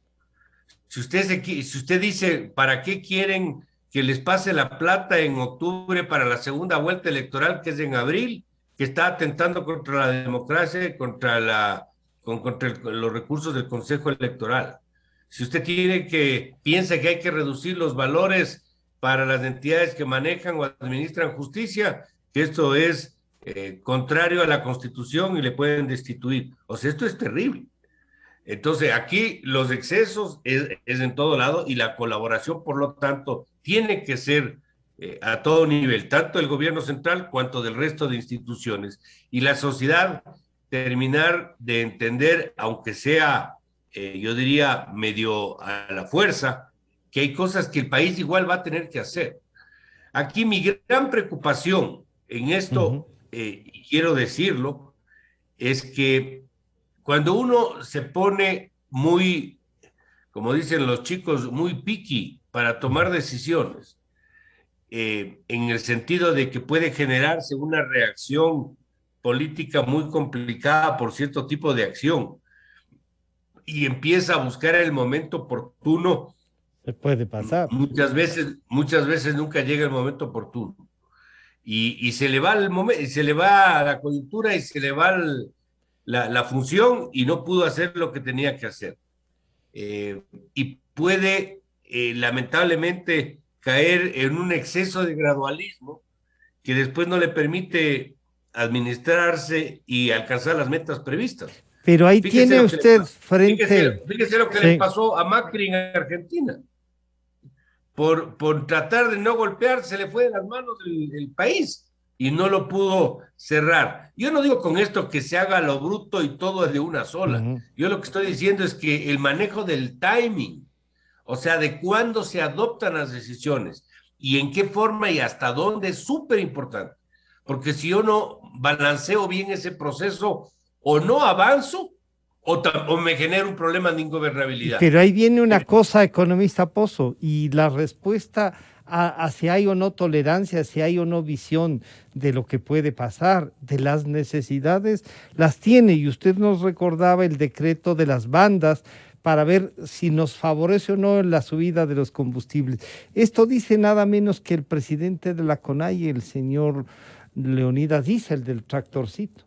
Speaker 10: Si usted dice, ¿para qué quieren que les pase la plata en octubre para la segunda vuelta electoral, que es en abril, que está atentando contra la democracia y contra los recursos del Consejo Electoral? si usted piensa que hay que reducir los valores para las entidades que manejan o administran justicia, que esto es contrario a la Constitución y le pueden destituir. O sea, esto es terrible. Entonces, aquí los excesos es en todo lado y la colaboración, por lo tanto, tiene que ser a todo nivel, tanto del gobierno central cuanto del resto de instituciones. Y la sociedad terminar de entender, aunque sea, yo diría, medio a la fuerza, que hay cosas que el país igual va a tener que hacer. Aquí mi gran preocupación en esto, y quiero decirlo, es que cuando uno se pone muy, como dicen los chicos, muy picky para tomar decisiones, en el sentido de que puede generarse una reacción política muy complicada por cierto tipo de acción, y empieza a buscar el momento oportuno,
Speaker 8: se puede pasar.
Speaker 10: Muchas veces nunca llega el momento oportuno. Y se le va el momento, se le va la coyuntura y se le va la función y no pudo hacer lo que tenía que hacer. Y puede, lamentablemente, caer en un exceso de gradualismo que después no le permite administrarse y alcanzar las metas previstas.
Speaker 8: Pero ahí tiene usted frente...
Speaker 10: Fíjese lo que le pasó a Macri en Argentina. Por tratar de no golpear, se le fue de las manos el país y no lo pudo cerrar. Yo no digo con esto que se haga lo bruto y todo es de una sola. Yo lo que estoy diciendo es que el manejo del timing, o sea, de cuándo se adoptan las decisiones y en qué forma y hasta dónde es súper importante. Porque si yo no balanceo bien ese proceso, o no avanzo o me genera un problema de ingobernabilidad.
Speaker 8: Pero ahí viene una cosa, economista Pozo, y la respuesta a si hay o no tolerancia, si hay o no visión de lo que puede pasar, de las necesidades, las tiene. Y usted nos recordaba el decreto de las bandas para ver si nos favorece o no la subida de los combustibles. Esto dice nada menos que el presidente de la CONAIE, el señor Leonidas Issa, el del tractorcito.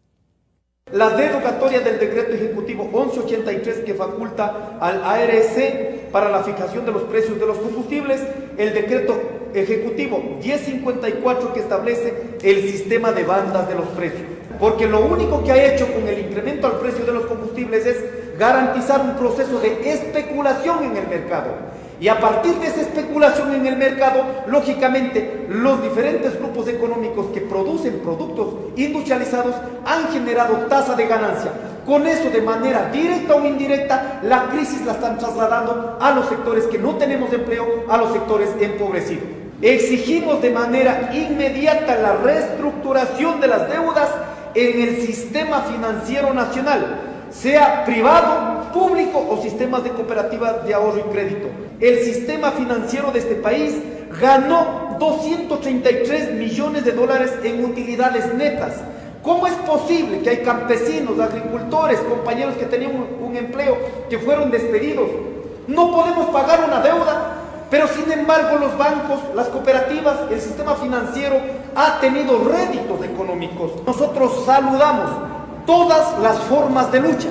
Speaker 13: La derogatoria del decreto ejecutivo 1183 que faculta al ARC para la fijación de los precios de los combustibles, el decreto ejecutivo 1054 que establece el sistema de bandas de los precios. Porque lo único que ha hecho con el incremento al precio de los combustibles es garantizar un proceso de especulación en el mercado. Y a partir de esa especulación en el mercado, lógicamente, los diferentes grupos económicos que producen productos industrializados han generado tasa de ganancia. Con eso, de manera directa o indirecta, la crisis la están trasladando a los sectores que no tenemos empleo, a los sectores empobrecidos. Exigimos de manera inmediata la reestructuración de las deudas en el sistema financiero nacional, sea privado, público o sistemas de cooperativas de ahorro y crédito. El sistema financiero de este país ganó 233 millones de dólares en utilidades netas. ¿Cómo es posible que hay campesinos, agricultores, compañeros que tenían un empleo que fueron despedidos? No podemos pagar una deuda, pero sin embargo los bancos, las cooperativas, el sistema financiero ha tenido réditos económicos. Nosotros saludamos todas las formas de lucha,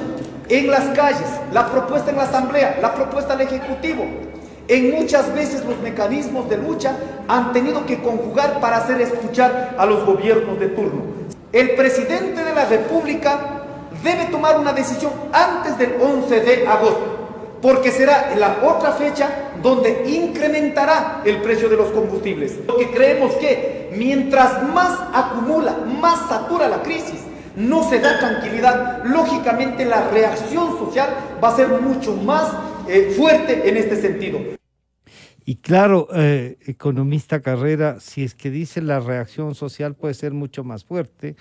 Speaker 13: en las calles, la propuesta en la asamblea, la propuesta al ejecutivo. En muchas veces los mecanismos de lucha han tenido que conjugar para hacer escuchar a los gobiernos de turno. El presidente de la República debe tomar una decisión antes del 11 de agosto, porque será la otra fecha donde incrementará el precio de los combustibles. Porque creemos que mientras más acumula, más satura la crisis, no se da tranquilidad, lógicamente la reacción social va a ser mucho más fuerte en este sentido.
Speaker 8: Y claro, economista Carrera, si es que dice la reacción social puede ser mucho más fuerte,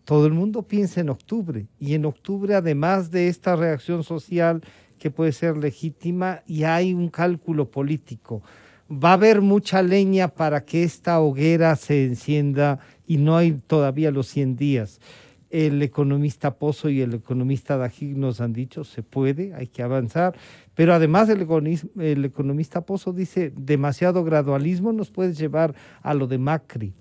Speaker 8: todo el mundo piensa en octubre, y en octubre, además de esta reacción social que puede ser legítima, y hay un cálculo político, va a haber mucha leña para que esta hoguera se encienda y no hay todavía los 100 días. El economista Pozo y el economista Dajig nos han dicho, se puede, hay que avanzar, pero además el economista Pozo dice, demasiado gradualismo nos puede llevar a lo de Macri.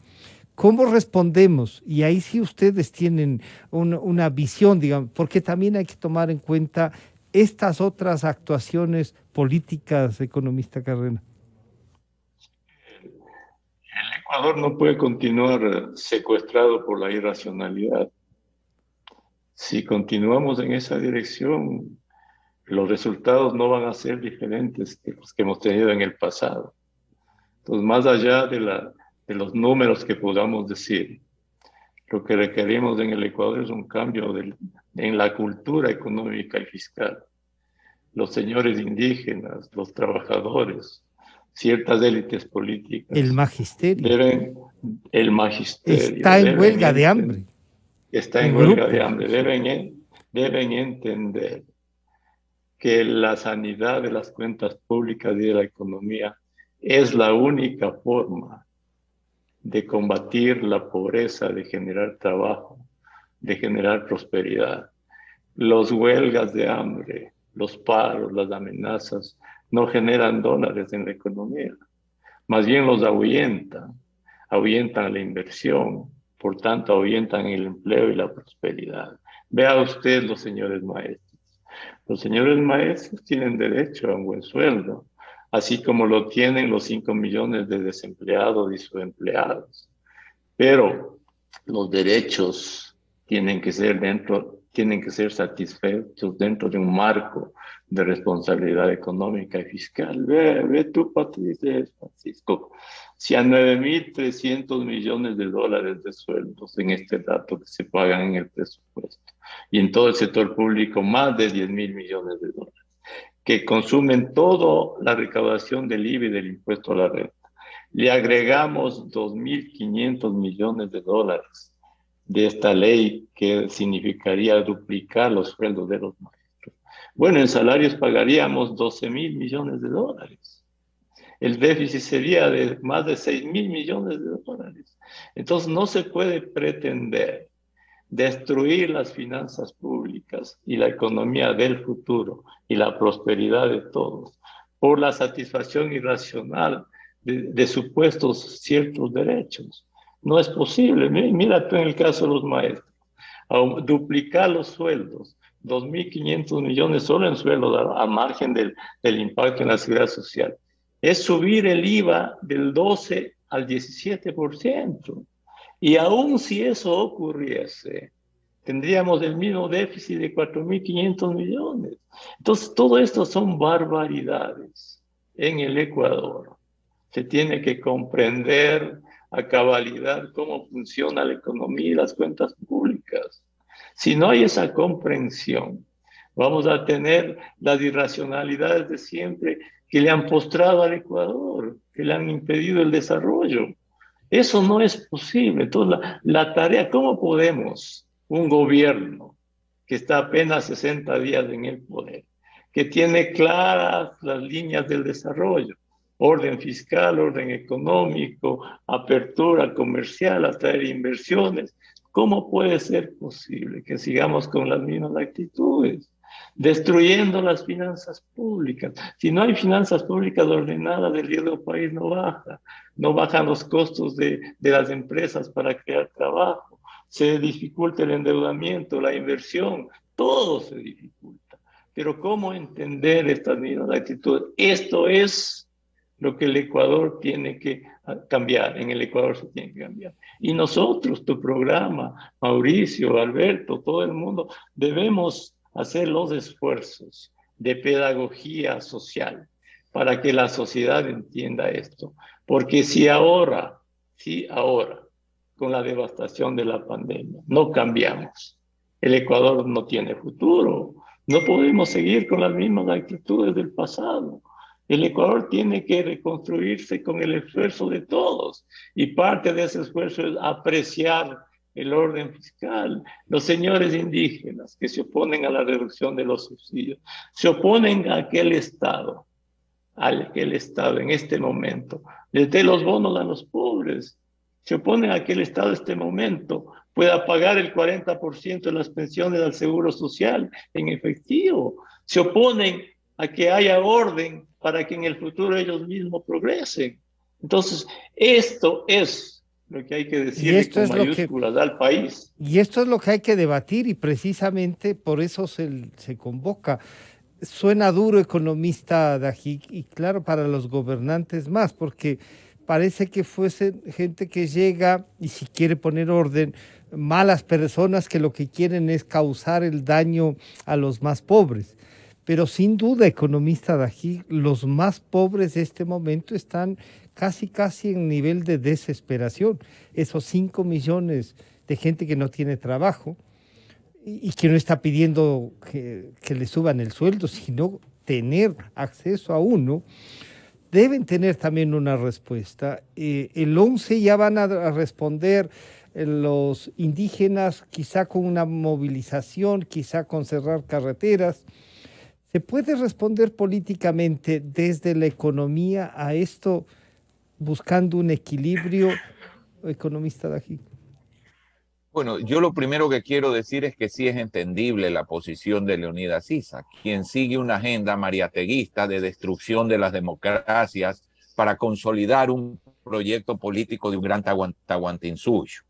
Speaker 8: ¿Cómo respondemos? Y ahí sí ustedes tienen una visión, digamos, porque también hay que tomar en cuenta estas otras actuaciones políticas, economista Carrera?
Speaker 11: El Ecuador no puede continuar secuestrado por la irracionalidad. Si continuamos en esa dirección, los resultados no van a ser diferentes que los que hemos tenido en el pasado. Entonces, más allá de los números que podamos decir, lo que requerimos en el Ecuador es un cambio en la cultura económica y fiscal. Los señores indígenas, los trabajadores, ciertas élites políticas.
Speaker 8: El magisterio.
Speaker 11: El magisterio.
Speaker 8: Está en huelga de hambre.
Speaker 11: Está en huelga de hambre. Deben entender que la sanidad de las cuentas públicas y de la economía es la única forma de combatir la pobreza, de generar trabajo, de generar prosperidad. Los huelgas de hambre, los paros, las amenazas, no generan dólares en la economía. Más bien los ahuyentan la inversión, por tanto ahuyentan el empleo y la prosperidad. Vea usted los señores maestros. Los señores maestros tienen derecho a un buen sueldo, así como lo tienen los 5 millones de desempleados y subempleados. Pero los derechos tienen que ser satisfechos dentro de un marco de responsabilidad económica y fiscal. Ve tú, Patricia, Francisco, si a 9.300 millones de dólares de sueldos en este dato que se pagan en el presupuesto, y en todo el sector público más de 10.000 millones de dólares, que consumen toda la recaudación del IVA y del impuesto a la renta. Le agregamos 2.500 millones de dólares de esta ley, que significaría duplicar los sueldos de los maestros. Bueno, en salarios pagaríamos 12.000 millones de dólares. El déficit sería de más de 6.000 millones de dólares. Entonces no se puede pretender destruir las finanzas públicas y la economía del futuro y la prosperidad de todos por la satisfacción irracional de supuestos ciertos derechos. No es posible. Mira tú en el caso de los maestros, duplicar los sueldos, 2.500 millones solo en sueldos a margen del impacto en la seguridad social. Es subir el IVA del 12 al 17%. Y aún si eso ocurriese, tendríamos el mismo déficit de 4.500 millones. Entonces, todo esto son barbaridades en el Ecuador. Se tiene que comprender a cabalidad cómo funciona la economía y las cuentas públicas. Si no hay esa comprensión, vamos a tener las irracionalidades de siempre que le han postrado al Ecuador, que le han impedido el desarrollo. Eso no es posible. Entonces, la tarea, ¿cómo podemos, un gobierno que está apenas 60 días en el poder, que tiene claras las líneas del desarrollo, orden fiscal, orden económico, apertura comercial, atraer inversiones, cómo puede ser posible que sigamos con las mismas actitudes, destruyendo las finanzas públicas? Si no hay finanzas públicas ordenadas, el riesgo del país no baja. No bajan los costos de las empresas para crear trabajo, se dificulta el endeudamiento, la inversión, todo se dificulta. Pero ¿cómo entender estas mismas actitudes? Esto es lo que el Ecuador tiene que cambiar, en el Ecuador se tiene que cambiar. Y nosotros, tu programa, Mauricio, Alberto, todo el mundo, debemos hacer los esfuerzos de pedagogía social para que la sociedad entienda esto. Porque si ahora, con la devastación de la pandemia, no cambiamos, el Ecuador no tiene futuro. No podemos seguir con las mismas actitudes del pasado. El Ecuador tiene que reconstruirse con el esfuerzo de todos. Y parte de ese esfuerzo es apreciar el orden fiscal. Los señores indígenas que se oponen a la reducción de los subsidios, se oponen a aquel Estado en este momento, les dé los bonos a los pobres, se oponen a que el Estado en este momento pueda pagar el 40% de las pensiones al Seguro Social en efectivo, se oponen a que haya orden para que en el futuro ellos mismos progresen. Entonces, esto es lo que hay que decir con mayúsculas al país.
Speaker 8: Y esto es lo que hay que debatir y precisamente por eso se convoca. suena duro economista Dajic, y claro, para los gobernantes más, porque parece que fuese gente que llega y si quiere poner orden, malas personas que lo que quieren es causar el daño a los más pobres. Pero sin duda, economista Dajic, los más pobres de este momento están casi en nivel de desesperación. Esos 5 millones de gente que no tiene trabajo y que no está pidiendo que le suban el sueldo, sino tener acceso a uno, deben tener también una respuesta. El 11 ya van a responder los indígenas, quizá con una movilización, quizá con cerrar carreteras. ¿Se puede responder políticamente desde la economía a esto, buscando un equilibrio, economista Dajic?
Speaker 9: Bueno, yo lo primero que quiero decir es que sí es entendible la posición de Leonidas Issa, quien sigue una agenda mariateguista de destrucción de las democracias para consolidar un proyecto político de un gran Tahuantinsuyo.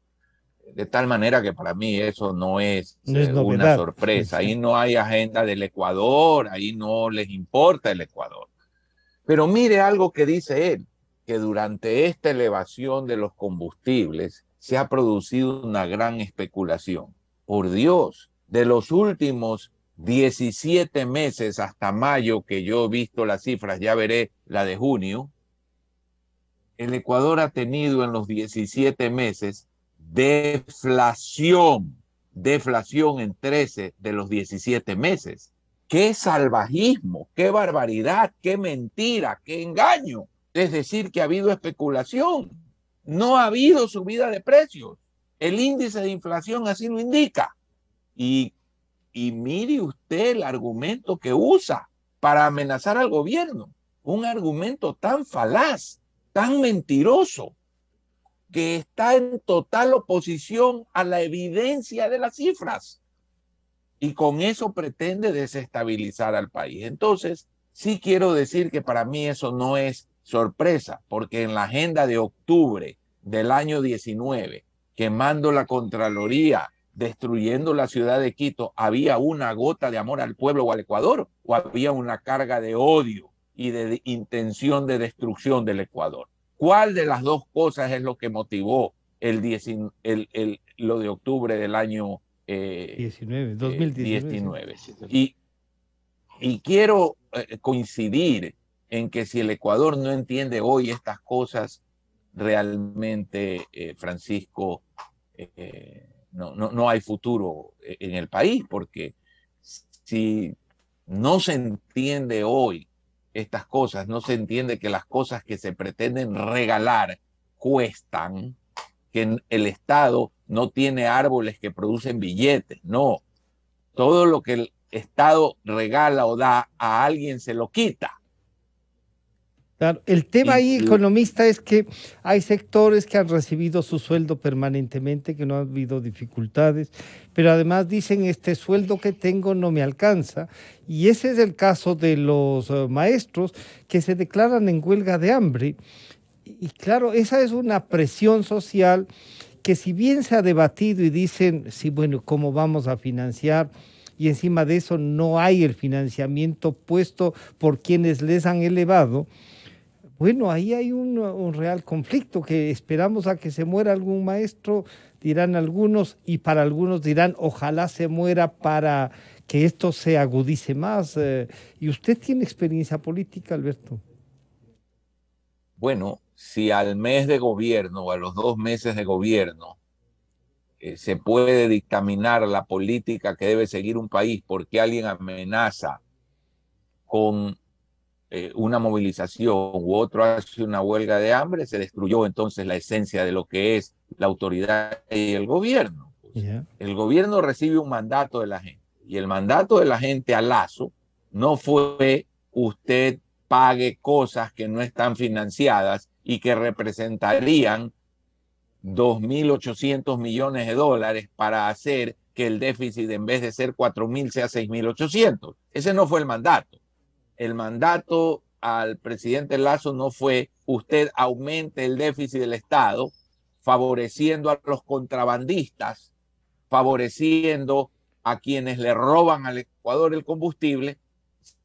Speaker 9: De tal manera que para mí eso no es una sorpresa. Ahí no hay agenda del Ecuador, ahí no les importa el Ecuador. Pero mire algo que dice él, que durante esta elevación de los combustibles se ha producido una gran especulación. Por Dios, de los últimos 17 meses hasta mayo, que yo he visto las cifras, ya veré la de junio, el Ecuador ha tenido en los 17 meses deflación en 13 de los 17 meses. ¡Qué salvajismo! ¡Qué barbaridad! ¡Qué mentira! ¡Qué engaño! Es decir, que ha habido especulación. No ha habido subida de precios. El índice de inflación así lo indica. Y mire usted el argumento que usa para amenazar al gobierno. Un argumento tan falaz, tan mentiroso, que está en total oposición a la evidencia de las cifras. Y con eso pretende desestabilizar al país. Entonces, sí quiero decir que para mí eso no es sorpresa, porque en la agenda de octubre del año 19, quemando la Contraloría, destruyendo la ciudad de Quito, ¿había una gota de amor al pueblo o al Ecuador? ¿O había una carga de odio y de intención de destrucción del Ecuador? ¿Cuál de las dos cosas es lo que motivó lo de octubre del año 2019? Y quiero coincidir en que si el Ecuador no entiende hoy estas cosas, realmente, Francisco, no hay futuro en el país, porque si no se entiende hoy estas cosas, no se entiende que las cosas que se pretenden regalar cuestan, que el Estado no tiene árboles que producen billetes, no. Todo lo que el Estado regala o da a alguien se lo quita.
Speaker 8: Claro, el tema ahí, economista, es que hay sectores que han recibido su sueldo permanentemente, que no ha habido dificultades, pero además dicen, este sueldo que tengo no me alcanza, y ese es el caso de los maestros que se declaran en huelga de hambre. Y claro, esa es una presión social que, si bien se ha debatido y dicen, sí, bueno, ¿cómo vamos a financiar? Y encima de eso no hay el financiamiento puesto por quienes les han elevado. Bueno, ahí hay un real conflicto, que esperamos a que se muera algún maestro, dirán algunos, y para algunos dirán, ojalá se muera para que esto se agudice más. ¿Y usted tiene experiencia política, Alberto?
Speaker 9: Bueno, si al mes de gobierno o a los 2 meses de gobierno se puede dictaminar la política que debe seguir un país porque alguien amenaza con una movilización u otro hace una huelga de hambre, se destruyó entonces la esencia de lo que es la autoridad y el gobierno. El gobierno recibe un mandato de la gente, y el mandato de la gente a Lazo no fue usted pague cosas que no están financiadas y que representarían 2.800 millones de dólares para hacer que el déficit, en vez de ser 4.000, sea 6.800. Ese no fue el mandato. El mandato al presidente Lazo no fue usted aumente el déficit del Estado favoreciendo a los contrabandistas, favoreciendo a quienes le roban al Ecuador el combustible,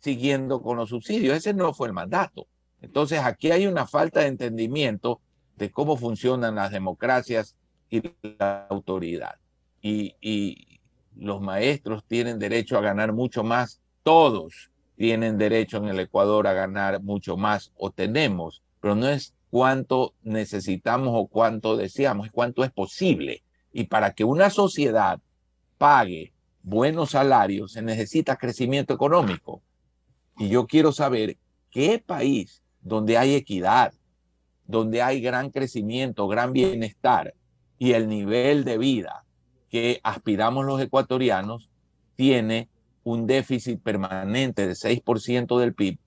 Speaker 9: siguiendo con los subsidios. Ese no fue el mandato. Entonces aquí hay una falta de entendimiento de cómo funcionan las democracias y la autoridad. Y los maestros tienen derecho a ganar mucho más. Todos tienen derecho en el Ecuador a ganar mucho más, o tenemos, pero no es cuánto necesitamos o cuánto deseamos, es cuánto es posible. Y para que una sociedad pague buenos salarios se necesita crecimiento económico. Y yo quiero saber qué país donde hay equidad, donde hay gran crecimiento, gran bienestar y el nivel de vida que aspiramos los ecuatorianos tiene un déficit permanente de 6% del PIB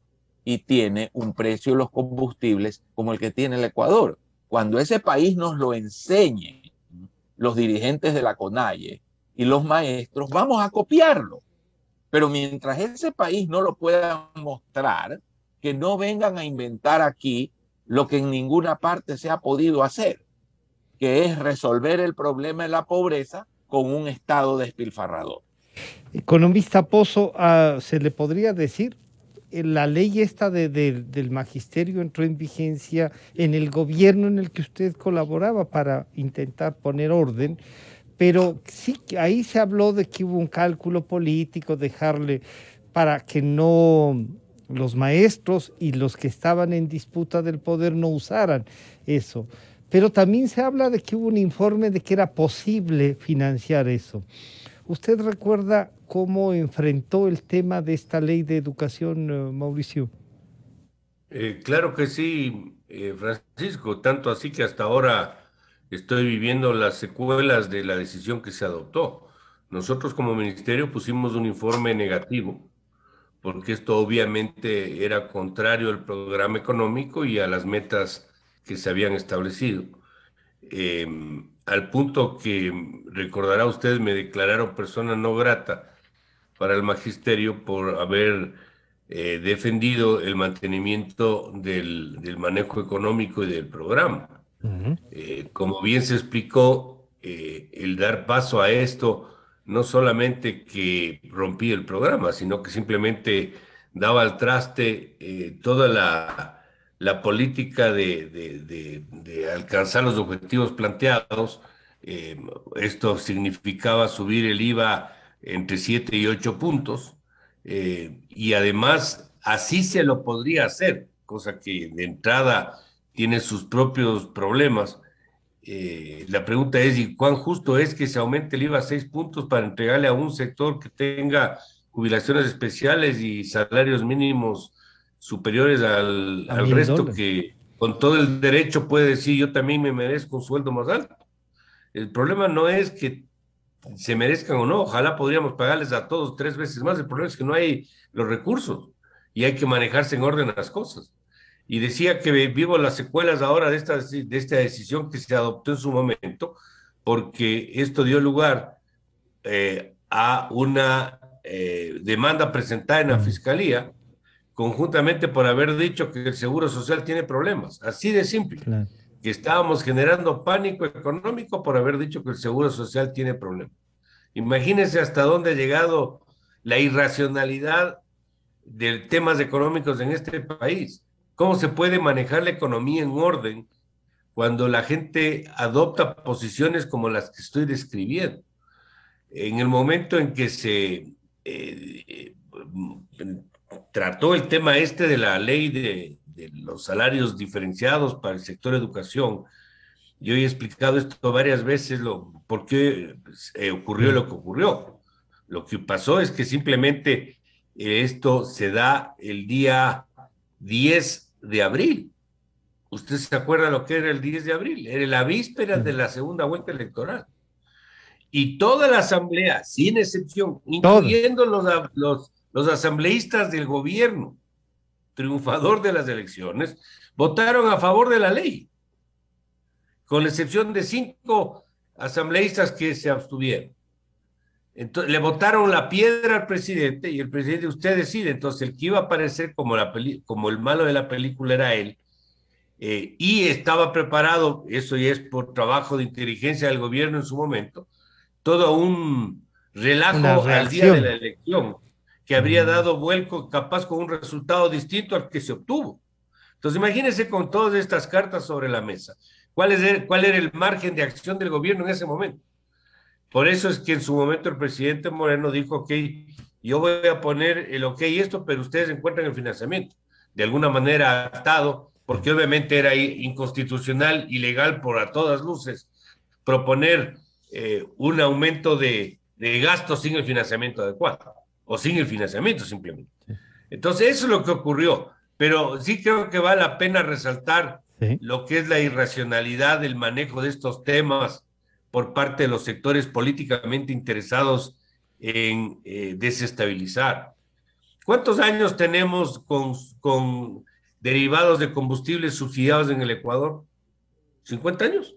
Speaker 9: y tiene un precio de los combustibles como el que tiene el Ecuador. Cuando ese país nos lo enseñe, los dirigentes de la CONAIE y los maestros, vamos a copiarlo. Pero mientras ese país no lo pueda mostrar, que no vengan a inventar aquí lo que en ninguna parte se ha podido hacer, que es resolver el problema de la pobreza con un Estado despilfarrador.
Speaker 8: Economista Pozo, ¿se le podría decir? La ley esta del magisterio entró en vigencia en el gobierno en el que usted colaboraba para intentar poner orden, pero sí, ahí se habló de que hubo un cálculo político, dejarle para que no los maestros y los que estaban en disputa del poder no usaran eso. Pero también se habla de que hubo un informe de que era posible financiar eso. ¿Usted recuerda cómo enfrentó el tema de esta ley de educación, Mauricio?
Speaker 10: Claro que sí, Francisco, tanto así que hasta ahora estoy viviendo las secuelas de la decisión que se adoptó. Nosotros como ministerio pusimos un informe negativo, porque esto obviamente era contrario al programa económico y a las metas que se habían establecido. Al punto que, recordará usted, me declararon persona no grata para el magisterio por haber defendido el mantenimiento del manejo económico y del programa. Como bien se explicó, el dar paso a esto no solamente que rompía el programa, sino que simplemente daba al traste toda la política de alcanzar los objetivos planteados. Esto significaba subir el IVA entre 7 y 8 puntos, y además así se lo podría hacer, cosa que de entrada tiene sus propios problemas. La pregunta es, ¿y cuán justo es que se aumente el IVA a 6 puntos para entregarle a un sector que tenga jubilaciones especiales y salarios mínimos superiores al resto, que con todo el derecho puede decir yo también me merezco un sueldo más alto? El problema no es que se merezcan o no, ojalá podríamos pagarles a todos 3 veces más, el problema es que no hay los recursos y hay que manejarse en orden las cosas. Y decía que vivo las secuelas ahora de esta decisión que se adoptó en su momento, porque esto dio lugar a una demanda presentada en la Fiscalía, conjuntamente por haber dicho que el Seguro Social tiene problemas, así de simple, claro. Que estábamos generando pánico económico por haber dicho que el Seguro Social tiene problemas. Imagínense hasta dónde ha llegado la irracionalidad de temas económicos en este país. ¿Cómo se puede manejar la economía en orden cuando la gente adopta posiciones como las que estoy describiendo? En el momento en que se trató el tema de la ley de los salarios diferenciados para el sector educación, yo he explicado esto varias veces, por qué ocurrió lo que ocurrió. Lo que pasó es que simplemente esto se da el día 10 de abril. ¿Usted se acuerda lo que era el 10 de abril? Era la víspera de la segunda vuelta electoral. Y toda la asamblea, sin excepción, incluyendo los asambleístas del gobierno, triunfador de las elecciones, votaron a favor de la ley, con la excepción de 5 asambleístas que se abstuvieron. Entonces, le botaron la piedra al presidente y el presidente, usted decide. Entonces, el que iba a aparecer como el malo de la película era él, y estaba preparado, eso ya es por trabajo de inteligencia del gobierno en su momento, todo un relajo al día de la elección, que habría dado vuelco capaz con un resultado distinto al que se obtuvo. Entonces imagínense con todas estas cartas sobre la mesa, ¿cuál era el margen de acción del gobierno en ese momento? Por eso es que en su momento el presidente Moreno dijo, ok, yo voy a poner el ok esto, pero ustedes encuentran el financiamiento. De alguna manera atado, porque obviamente era inconstitucional, ilegal por a todas luces, proponer un aumento de gastos sin el financiamiento adecuado, o sin el financiamiento simplemente. Entonces eso es lo que ocurrió, pero sí creo que vale la pena resaltar lo que es la irracionalidad del manejo de estos temas por parte de los sectores políticamente interesados en desestabilizar. ¿Cuántos años tenemos con derivados de combustibles subsidiados en el Ecuador? ¿50 años?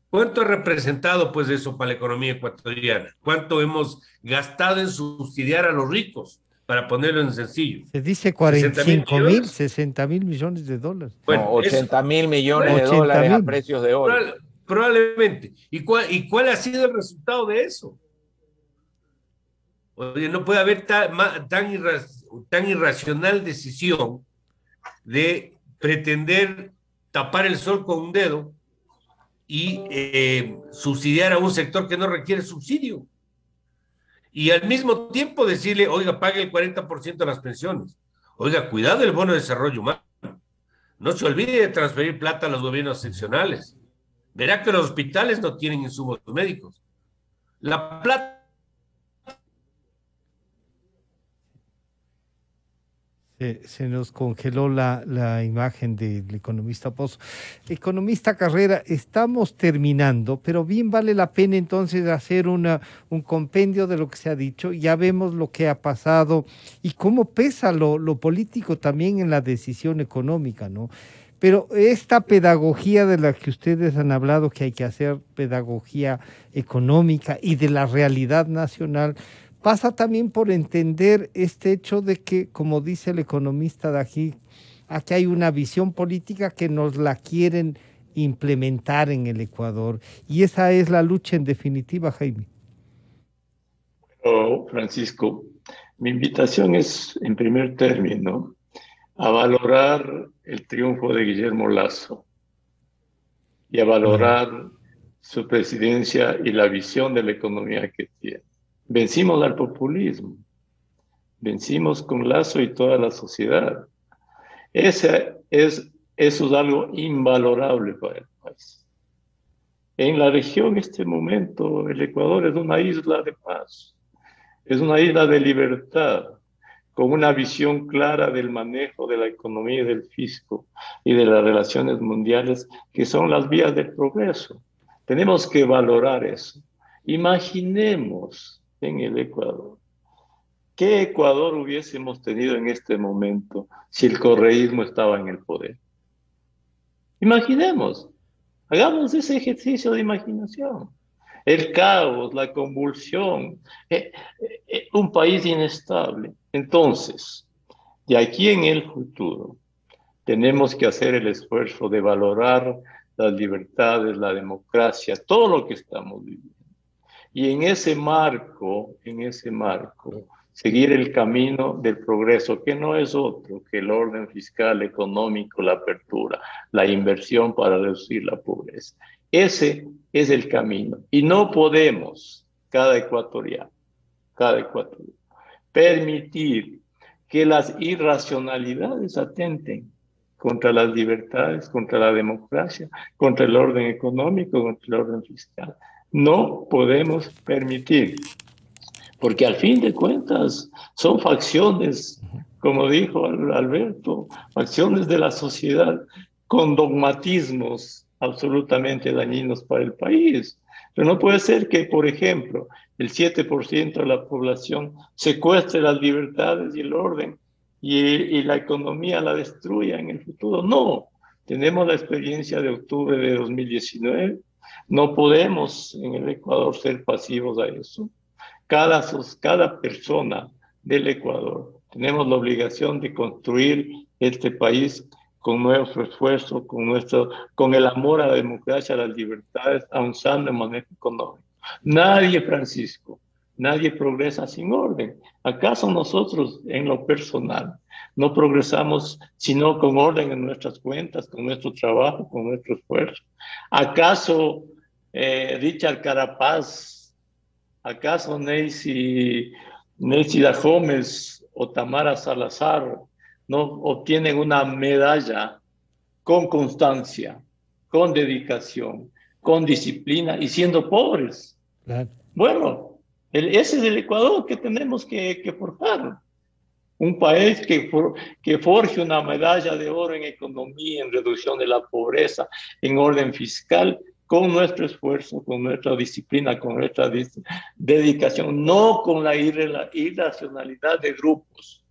Speaker 10: ¿Cuánto ha representado pues eso para la economía ecuatoriana? ¿Cuánto hemos gastado en subsidiar a los ricos? Para ponerlo en sencillo.
Speaker 8: Se dice 45.000, 60.000 millones de dólares.
Speaker 9: Bueno, no, 80.000 millones de dólares a precios de hoy.
Speaker 10: Probablemente. ¿Y cuál ha sido el resultado de eso? Oye, no puede haber tan irracional decisión de pretender tapar el sol con un dedo y subsidiar a un sector que no requiere subsidio. Y al mismo tiempo decirle, oiga, pague el 40% de las pensiones. Oiga, cuidado el bono de desarrollo humano. No se olvide de transferir plata a los gobiernos seccionales. Verá que los hospitales no tienen insumos médicos. La plata...
Speaker 8: Se nos congeló la imagen del economista Pozo. Economista Carrera, estamos terminando, pero bien vale la pena entonces hacer un compendio de lo que se ha dicho. Ya vemos lo que ha pasado y cómo pesa lo político también en la decisión económica, ¿no? Pero esta pedagogía de la que ustedes han hablado, que hay que hacer pedagogía económica y de la realidad nacional, pasa también por entender este hecho de que, como dice el economista de aquí hay una visión política que nos la quieren implementar en el Ecuador. Y esa es la lucha en definitiva, Jaime.
Speaker 11: Bueno, Francisco, mi invitación es, en primer término, a valorar el triunfo de Guillermo Lasso y a valorar su presidencia y la visión de la economía que tiene. Vencimos al populismo, vencimos con Lasso y toda la sociedad. Eso es algo invalorable para el país. En la región, en este momento, el Ecuador es una isla de paz, es una isla de libertad, con una visión clara del manejo de la economía y del fisco y de las relaciones mundiales, que son las vías del progreso. Tenemos que valorar eso. Imaginemos en el Ecuador. ¿Qué Ecuador hubiésemos tenido en este momento si el correísmo estaba en el poder? Imaginemos, hagamos ese ejercicio de imaginación. El caos, la convulsión, un país inestable. Entonces, de aquí en el futuro, tenemos que hacer el esfuerzo de valorar las libertades, la democracia, todo lo que estamos viviendo. Y en ese marco, seguir el camino del progreso, que no es otro que el orden fiscal, económico, la apertura, la inversión para reducir la pobreza. Ese es el camino. Y no podemos, cada ecuatoriano, permitir que las irracionalidades atenten contra las libertades, contra la democracia, contra el orden económico, contra el orden fiscal. No podemos permitir, porque al fin de cuentas son facciones, como dijo Alberto, facciones de la sociedad con dogmatismos absolutamente dañinos para el país. Pero no puede ser que, por ejemplo, el 7% de la población secuestre las libertades y el orden y la economía la destruya en el futuro. No, tenemos la experiencia de octubre de 2019. No podemos en el Ecuador ser pasivos a eso. Cada persona del Ecuador tenemos la obligación de construir este país con nuestro esfuerzo, con el amor a la democracia, a las libertades, avanzando en manejo económico. Nadie, Francisco, Nadie progresa sin orden. ¿Acaso nosotros en lo personal no progresamos sino con orden en nuestras cuentas, con nuestro trabajo, con nuestro esfuerzo? ¿Acaso Richard Carapaz, acaso Nancy Gómez o Tamara Salazar no obtienen una medalla con constancia, con dedicación, con disciplina y siendo pobres?
Speaker 8: Claro.
Speaker 11: Bueno, ese es el Ecuador que tenemos que forjar. Un país que forje una medalla de oro en economía, en reducción de la pobreza, en orden fiscal, con nuestro esfuerzo, con nuestra disciplina, con nuestra dedicación, no con la irracionalidad de grupos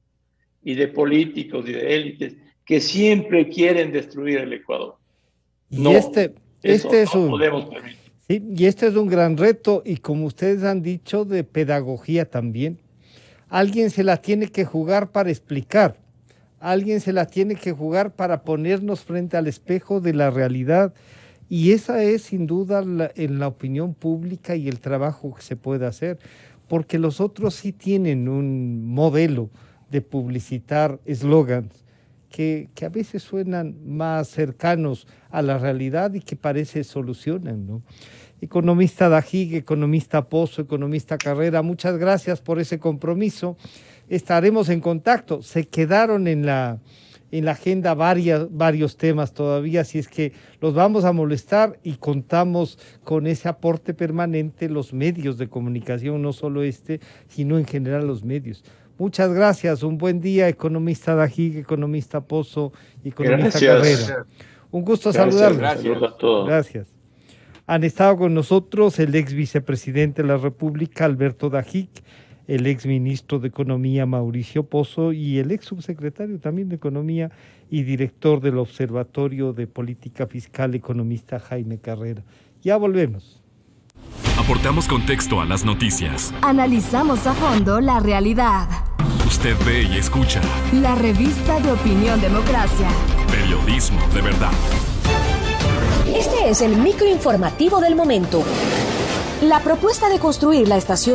Speaker 11: y de políticos y de élites que siempre quieren destruir el Ecuador.
Speaker 8: Y
Speaker 11: no,
Speaker 8: este es
Speaker 11: no podemos permitir.
Speaker 8: Sí, y este es un gran reto y como ustedes han dicho, de pedagogía también. Alguien se la tiene que jugar para explicar, alguien se la tiene que jugar para ponernos frente al espejo de la realidad y esa es sin duda en la opinión pública y el trabajo que se puede hacer, porque los otros sí tienen un modelo de publicitar eslogans que a veces suenan más cercanos a la realidad y que parece solucionan, ¿no? Economista Dajig, economista Pozo, economista Carrera, muchas gracias por ese compromiso. Estaremos en contacto. Se quedaron en la agenda varios temas todavía, así es que los vamos a molestar y contamos con ese aporte permanente, los medios de comunicación, no solo sino en general los medios. Muchas gracias, un buen día, economista Dajig, economista Pozo, economista Carrera. Un gusto saludarlos.
Speaker 11: Gracias a todos.
Speaker 8: Gracias. Han estado con nosotros el ex vicepresidente de la República, Alberto Dajig, el ex ministro de Economía, Mauricio Pozo, y el ex subsecretario también de Economía y director del Observatorio de Política Fiscal, economista Jaime Carrera. Ya volvemos.
Speaker 1: Aportamos contexto a las noticias.
Speaker 14: Analizamos a fondo la realidad.
Speaker 1: Usted ve y escucha.
Speaker 14: La revista de Opinión Democracia.
Speaker 1: Periodismo de verdad.
Speaker 15: Este es el microinformativo del momento. La propuesta de construir la estación de